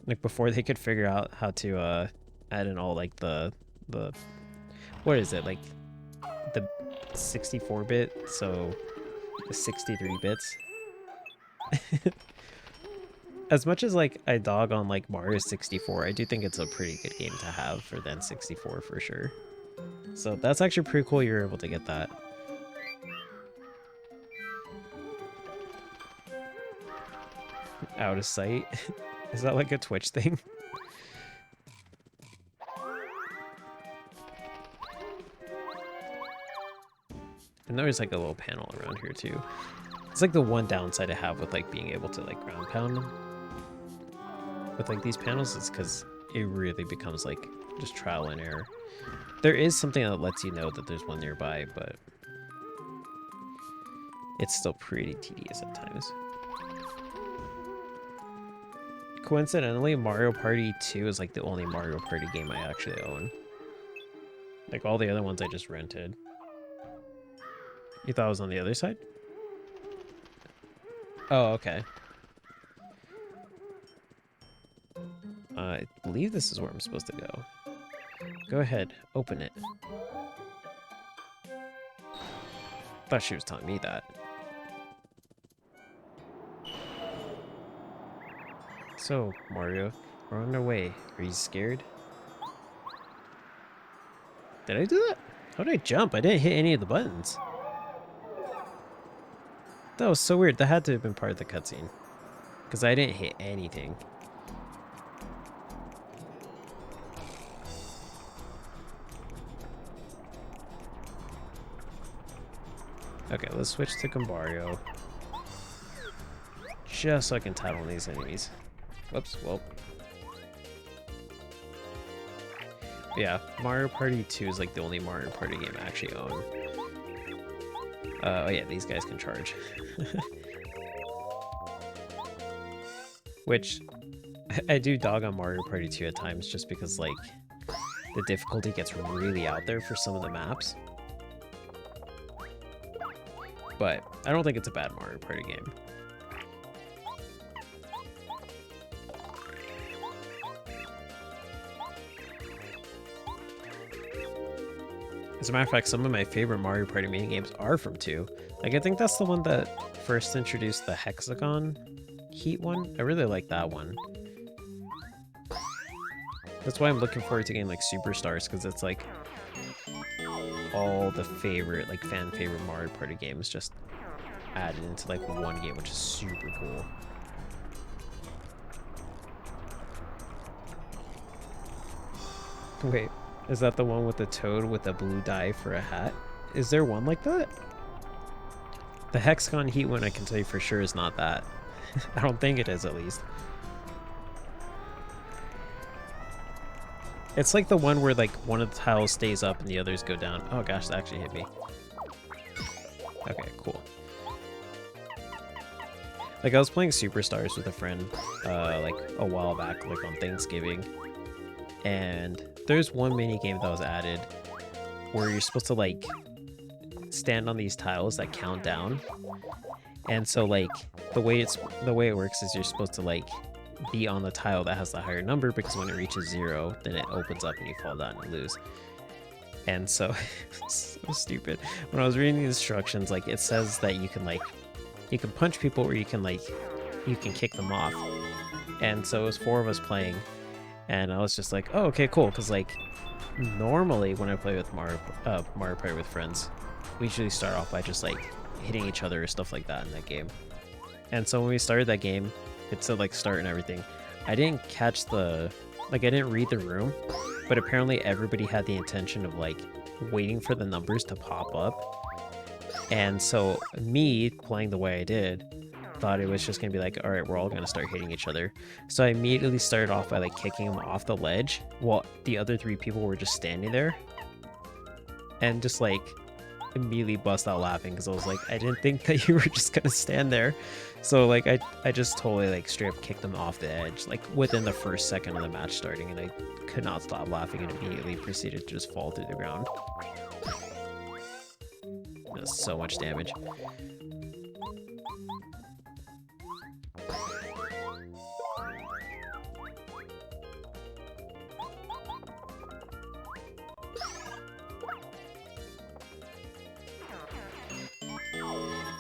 Speaker 1: Like before they could figure out how to add in all like the what is it, like the 64-bit, so the 63 bits. As much as like I dog on like Mario 64, I do think it's a pretty good game to have for the N64 for sure. So that's actually pretty cool you're able to get that. Out of sight. Is that like a Twitch thing? And there's like a little panel around here too. It's like the one downside I have with like being able to like ground pound them. With like these panels is because it really becomes like just trial and error. There is something that lets you know that there's one nearby, but it's still pretty tedious at times. Coincidentally, Mario Party 2 is like the only Mario Party game I actually own. Like all the other ones I just rented. You thought it was on the other side? Oh, okay. I believe this is where I'm supposed to go. Go ahead, open it. Thought she was telling me that. So, Mario, we're on our way. Are you scared? Did I do that? How did I jump? I didn't hit any of the buttons. That was so weird. That had to have been part of the cutscene. Because I didn't hit anything. Okay, let's switch to Gombario. Just so I can tattle on these enemies. Whoops, well. Yeah, Mario Party 2 is like the only Mario Party game I actually own. Oh yeah, these guys can charge. Which, I do dog on Mario Party 2 at times just because, like, the difficulty gets really out there for some of the maps. But I don't think it's a bad Mario Party game. As a matter of fact, some of my favorite Mario Party minigames are from 2. Like, I think that's the one that first introduced the hexagon heat one. I really like that one. That's why I'm looking forward to getting, like, Superstars, because it's, like, all the favorite, like, fan favorite Mario Party games just added into, like, one game, which is super cool. Wait. Is that the one with the toad with a blue dye for a hat? Is there one like that? The hexagon heat one, I can tell you for sure, is not that. I don't think it is, at least. It's like the one where, like, one of the tiles stays up and the others go down. Oh gosh, that actually hit me. Okay, cool. Like, I was playing Superstars with a friend, like, a while back, like, on Thanksgiving. And there's one mini game that was added where you're supposed to, like, stand on these tiles that count down. And so, like, the way it works is you're supposed to, like, be on the tile that has the higher number, because when it reaches 0, then it opens up and you fall down and lose. And so, so stupid. When I was reading the instructions, like, it says that you can, like, you can punch people or you can, like, you can kick them off. And so it was 4 of us playing. And I was just like, oh, okay, cool. Because, like, normally when I play with Mario Party with friends, we usually start off by just, like, hitting each other or stuff like that in that game. And so when we started that game, it said, like, start and everything. I didn't catch the... Like, I didn't read the room, but apparently everybody had the intention of, like, waiting for the numbers to pop up. And so me, playing the way I did, thought it was just gonna be like, all right, we're all gonna start hitting each other. So I immediately started off by, like, kicking him off the ledge while the other 3 people were just standing there, and just, like, immediately bust out laughing because I was like, I didn't think that you were just gonna stand there. So, like, I just totally, like, straight up kicked them off the edge, like, within the first second of the match starting, and I could not stop laughing and immediately proceeded to just fall through the ground. That's so much damage.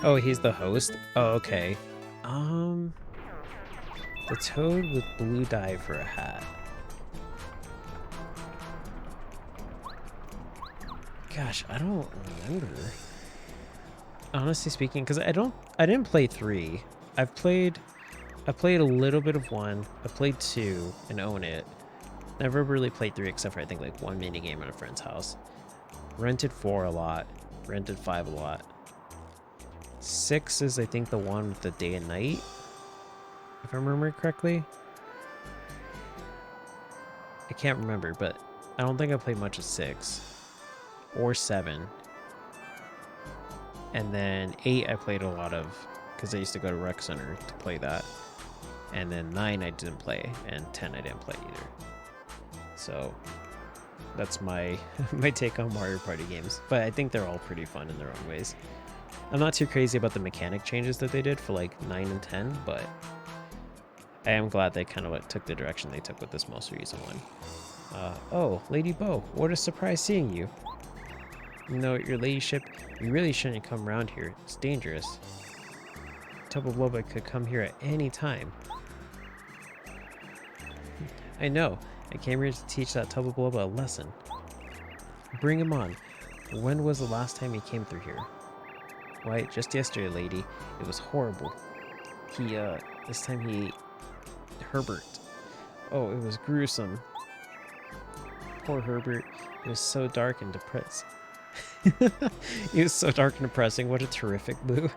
Speaker 1: Oh, he's the host? Oh, okay. The toad with blue dye for a hat. Gosh, I don't remember. Honestly speaking, because I didn't play 3. I played a little bit of 1. I played 2 and own it. Never really played 3 except for, I think, like, 1 mini game at a friend's house. Rented 4 a lot. Rented 5 a lot. 6 is, I think, the one with the day and night, if I remember correctly. I can't remember, but I don't think I played much of 6 or 7. And then 8 I played a lot of, because I used to go to Rec Center to play that. And then 9 I didn't play, and 10 I didn't play either. So that's my my take on Mario Party games. But I think they're all pretty fun in their own ways. I'm not too crazy about the mechanic changes that they did for like 9 and 10, but I am glad they kind of took the direction they took with this most recent one. Oh, Lady Bo, what a surprise seeing you. You know, your ladyship, you really shouldn't come around here. It's dangerous. Tubba Blubba could come here at any time. I know. I came here to teach that Tubba Blubba a lesson. Bring him on. When was the last time he came through here? Why, just yesterday, lady. It was horrible. This time he ate Herbert. Oh, it was gruesome. Poor Herbert. It was so dark and depressing. He was so dark and depressing. What a terrific boo.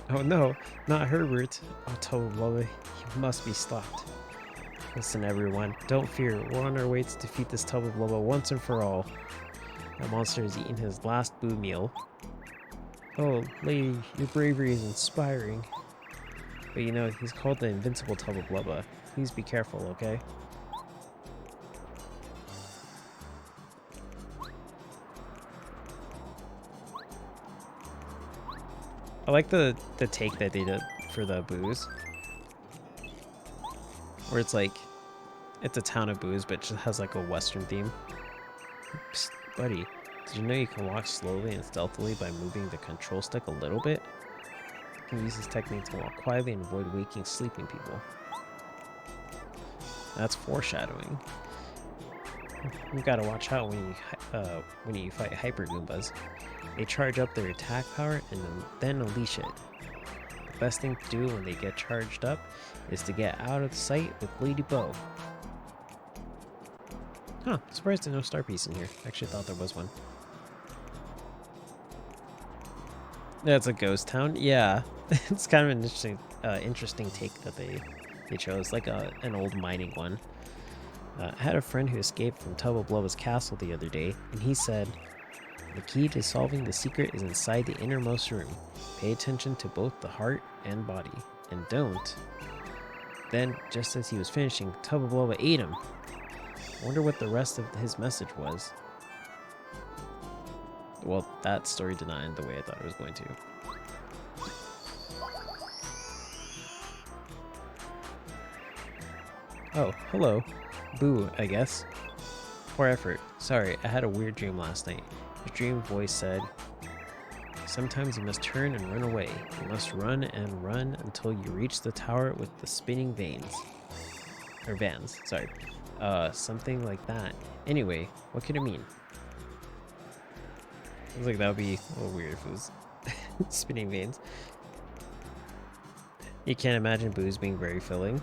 Speaker 1: Oh no, not Herbert. Oh, Tubba Blubba, he must be stopped. Listen, everyone, don't fear. We're on our way to defeat this Tubba Blubba once and for all. That monster has eaten his last boo meal. Oh, lady, your bravery is inspiring. But you know, he's called the Invincible Tubba Blubba. Please be careful, okay? I like the take that they did for the boos. Where it's like, it's a town of boos, but it just has like a western theme. Psst, buddy, did you know you can walk slowly and stealthily by moving the control stick a little bit? You can use this technique to walk quietly and avoid waking sleeping people. That's foreshadowing. You gotta watch out when you fight Hyper Goombas. They charge up their attack power and then unleash it. The best thing to do when they get charged up is to get out of sight with Lady Bo. Huh, surprised there's no star piece in here. Actually thought there was one. That's a ghost town? Yeah. It's kind of an interesting take that they chose, like an old mining one. I had a friend who escaped from Tubba Blubba's castle the other day, and he said, the key to solving the secret is inside the innermost room. Pay attention to both the heart and body, and don't. Then, just as he was finishing, Tubba Blubba ate him. I wonder what the rest of his message was. Well, that story did not end the way I thought it was going to. Oh, hello. Boo, I guess. Poor effort. Sorry, I had a weird dream last night. The dream voice said, sometimes you must turn and run away. You must run and run until you reach the tower with the spinning veins. Or vans, sorry. Something like that. Anyway, what could it mean? I was like, that would be a little weird if it was spinning veins. You can't imagine boos being very filling.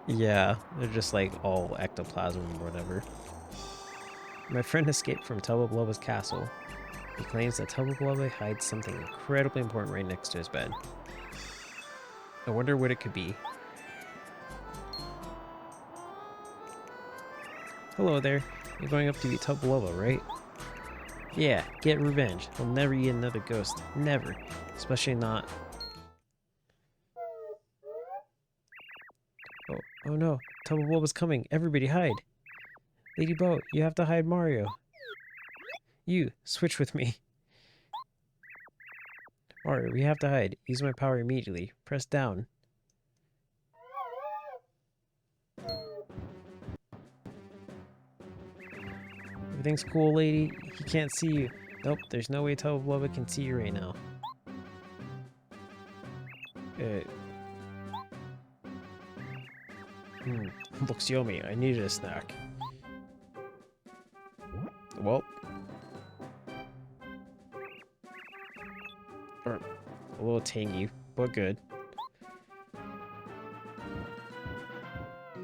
Speaker 1: Yeah, they're just like all ectoplasm or whatever. My friend escaped from Tubba Blubba's castle. He claims that Tubba Blubba hides something incredibly important right next to his bed. I wonder what it could be. Hello there. You're going up to eat Tubba Blubba, right? Yeah, get revenge. He'll never eat another ghost. Never. Especially not... Oh no, Tubba Blubba's coming. Everybody hide. Lady Bo, you have to hide Mario. You, switch with me. Mario, we have to hide. Use my power immediately. Press down. Everything's cool, lady. He can't see you. Nope, there's no way Tubba Blubba can see you right now. Looks yummy. I needed a snack. Well. A little tangy, but good.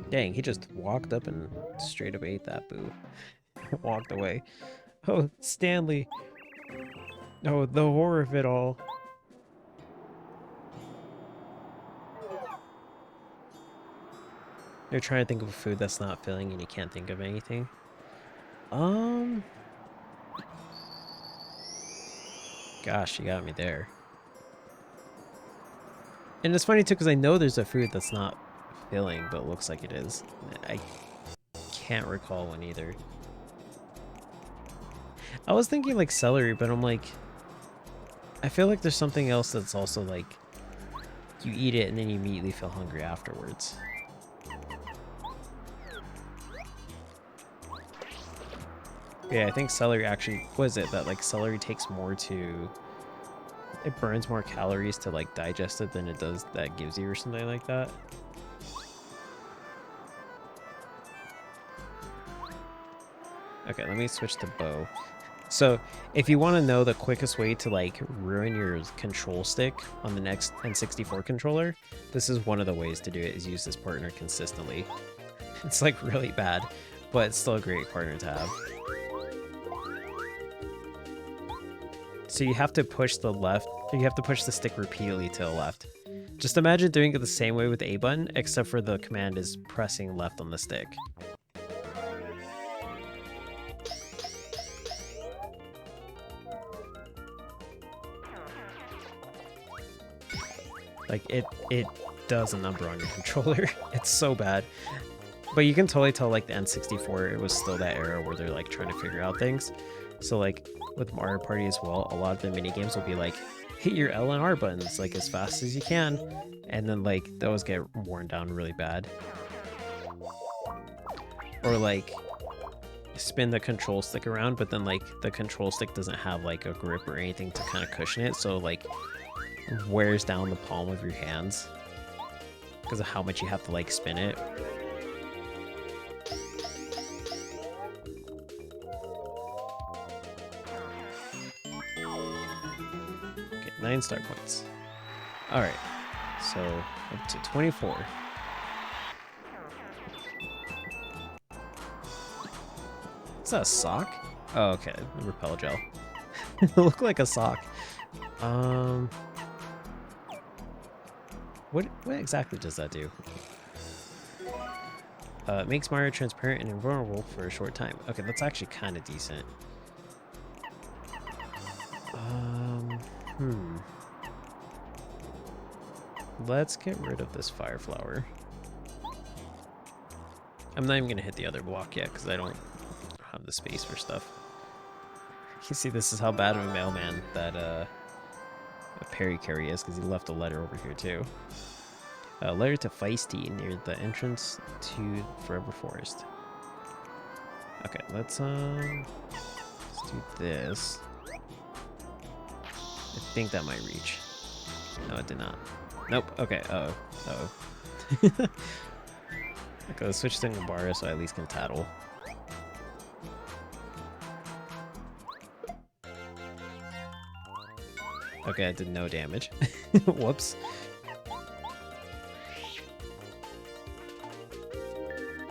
Speaker 1: Dang, he just walked up and straight up ate that boo. Walked away. Oh, Stanley. Oh, the horror of it all. You're trying to think of a food that's not filling and you can't think of anything. Gosh, you got me there. And it's funny too, because I know there's a food that's not filling, but looks like it is. I can't recall one either. I was thinking like celery, but I'm like, I feel like there's something else that's also like, you eat it and then you immediately feel hungry afterwards. Yeah, I think celery actually, what is it, that like celery takes more to, it burns more calories to like digest it than it does that gives you or something like that. Okay, let me switch to bow. So if you want to know the quickest way to like ruin your control stick on the next N64 controller, this is one of the ways to do it, is use this partner consistently. It's like really bad, but it's still a great partner to have. So you have to push the left, or you have to push the stick repeatedly to the left. Just imagine doing it the same way with the A button, except for the command is pressing left on the stick. Like, it does a number on your controller. It's so bad. But you can totally tell, like, the N64, it was still that era where they're, like, trying to figure out things. So, like, with Mario Party as well, a lot of the mini games will be, like, hit your L and R buttons, like, as fast as you can. And then, like, those get worn down really bad. Or, like, spin the control stick around, but then, like, the control stick doesn't have, like, a grip or anything to kind of cushion it. So, like, wears down the palm of your hands because of how much you have to like spin it. Okay, 9 star points. All right, so up to 24. Is that a sock? Oh, okay, repel gel. It looked like a sock. What exactly does that do? It makes Mario transparent and invulnerable for a short time. Okay, that's actually kind of decent. Let's get rid of this fire flower. I'm not even gonna hit the other block yet because I don't have the space for stuff. You see, this is how bad of a mailman that Perry Carey is, because he left a letter over here too. A letter to Feisty near the entrance to Forever Forest. Okay, let's do this. I think that might reach. No, it did not. Nope. Okay. Uh oh. Okay, let's switch to Ngabara so I at least can tattle. Okay, I did no damage. Whoops.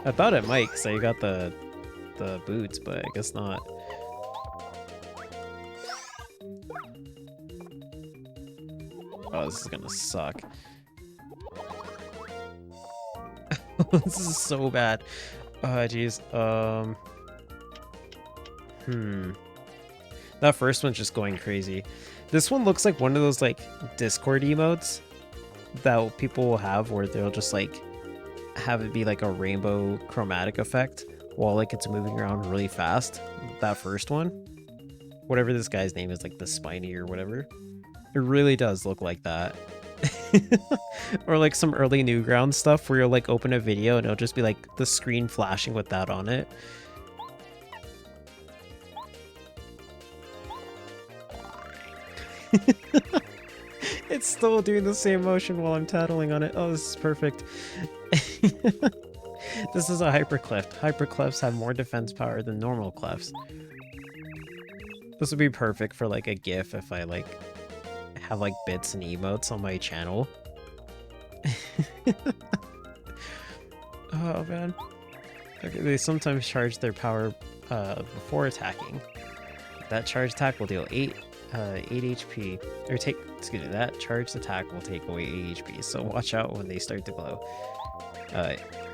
Speaker 1: I thought it might, because I got the boots, but I guess not. Oh, this is gonna suck. This is so bad. Oh, jeez. That first one's just going crazy. This one looks like one of those, like, Discord emotes that people will have where they'll just, like, have it be, like, a rainbow chromatic effect while, like, it's moving around really fast. That first one. Whatever this guy's name is, like, the Spiny or whatever. It really does look like that. Or, like, some early Newgrounds stuff where you'll, like, open a video and it'll just be, like, the screen flashing with that on it. It's still doing the same motion while I'm tattling on it. Oh, this is perfect. This is a hyperclef. Hyperclefs have more defense power than normal clefs. This would be perfect for like a GIF if I like have like bits and emotes on my channel. Oh man. Okay, they sometimes charge their power before attacking. That charge attack will deal 8 HP, or excuse me, that charged attack will take away 8 HP, so watch out when they start to glow.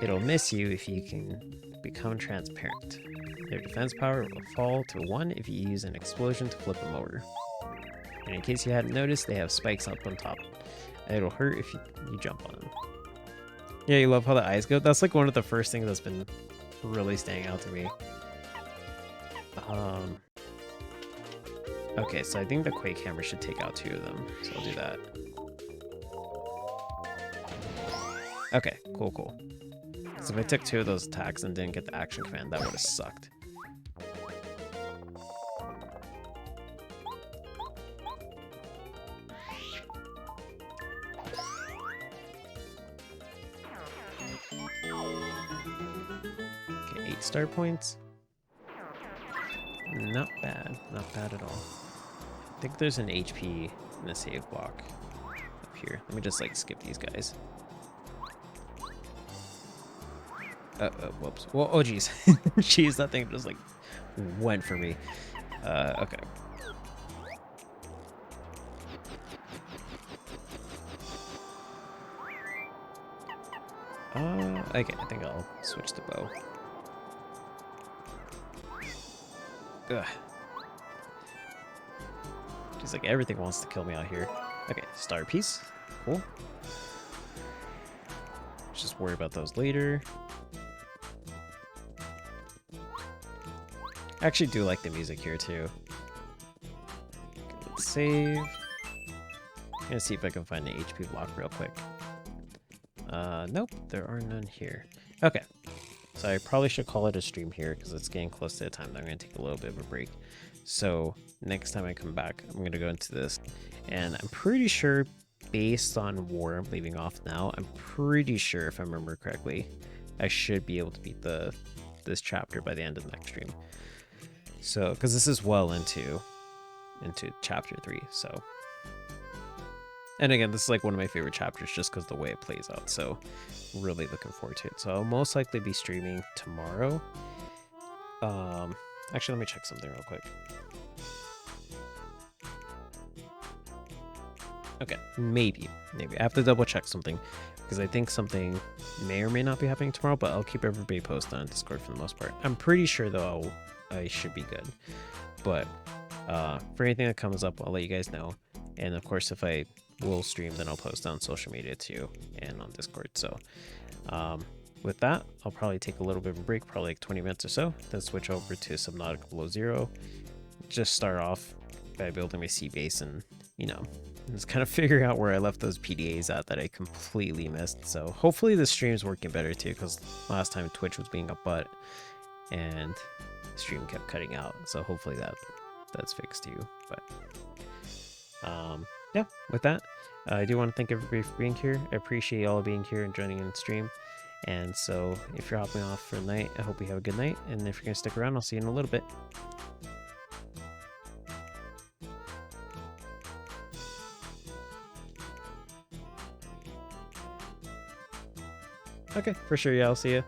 Speaker 1: It'll miss you if you can become transparent. Their defense power will fall to 1 if you use an explosion to flip them over. And in case you hadn't noticed, they have spikes up on top. It'll hurt if you jump on them. Yeah, you love how the eyes go? That's like one of the first things that's been really standing out to me. Okay, so I think the Quake Hammer should take out 2 of them, so I'll do that. Okay, cool. So if I took 2 of those attacks and didn't get the action command, that would have sucked. Okay, 8 star points. Not bad at all. I think there's an HP in the save block up here. Let me just like skip these guys. Whoops. Well, oh geez. Jeez, that thing just like went for me. Okay. Okay, I think I'll switch to bow. Ugh. Just like everything wants to kill me out here. Okay, star piece. Cool. Just worry about those later. I actually do like the music here too. Okay, let's save. I'm gonna see if I can find an HP block real quick. Nope, there are none here. Okay, so I probably should call it a stream here because it's getting close to the time that I'm gonna take a little bit of a break. So next time I come back, I'm gonna go into this, and I'm pretty sure, based on where I'm leaving off now, I'm pretty sure, if I remember correctly, I should be able to beat this chapter by the end of the next stream. So, because this is well into chapter 3, so. And again, this is like one of my favorite chapters just because the way it plays out. So, really looking forward to it. So, I'll most likely be streaming tomorrow. Actually, let me check something real quick. Okay, maybe. I have to double check something because I think something may or may not be happening tomorrow, but I'll keep everybody posted on Discord for the most part. I'm pretty sure though I should be good. But for anything that comes up, I'll let you guys know. And of course, if I will stream, then I'll post on social media too and on Discord. So with that, I'll probably take a little bit of a break, probably like 20 minutes or so, then switch over to Subnautica Below Zero. Just start off by building my sea base and, you know, just kind of figuring out where I left those PDAs at that I completely missed. So hopefully the stream's working better too, because last time Twitch was being a butt and the stream kept cutting out. So hopefully that's fixed too. But yeah, with that, I do want to thank everybody for being here. I appreciate y'all being here and joining in the stream. And so if you're hopping off for the night, I hope you have a good night. And if you're going to stick around, I'll see you in a little bit. Okay, for sure. Yeah, I'll see you.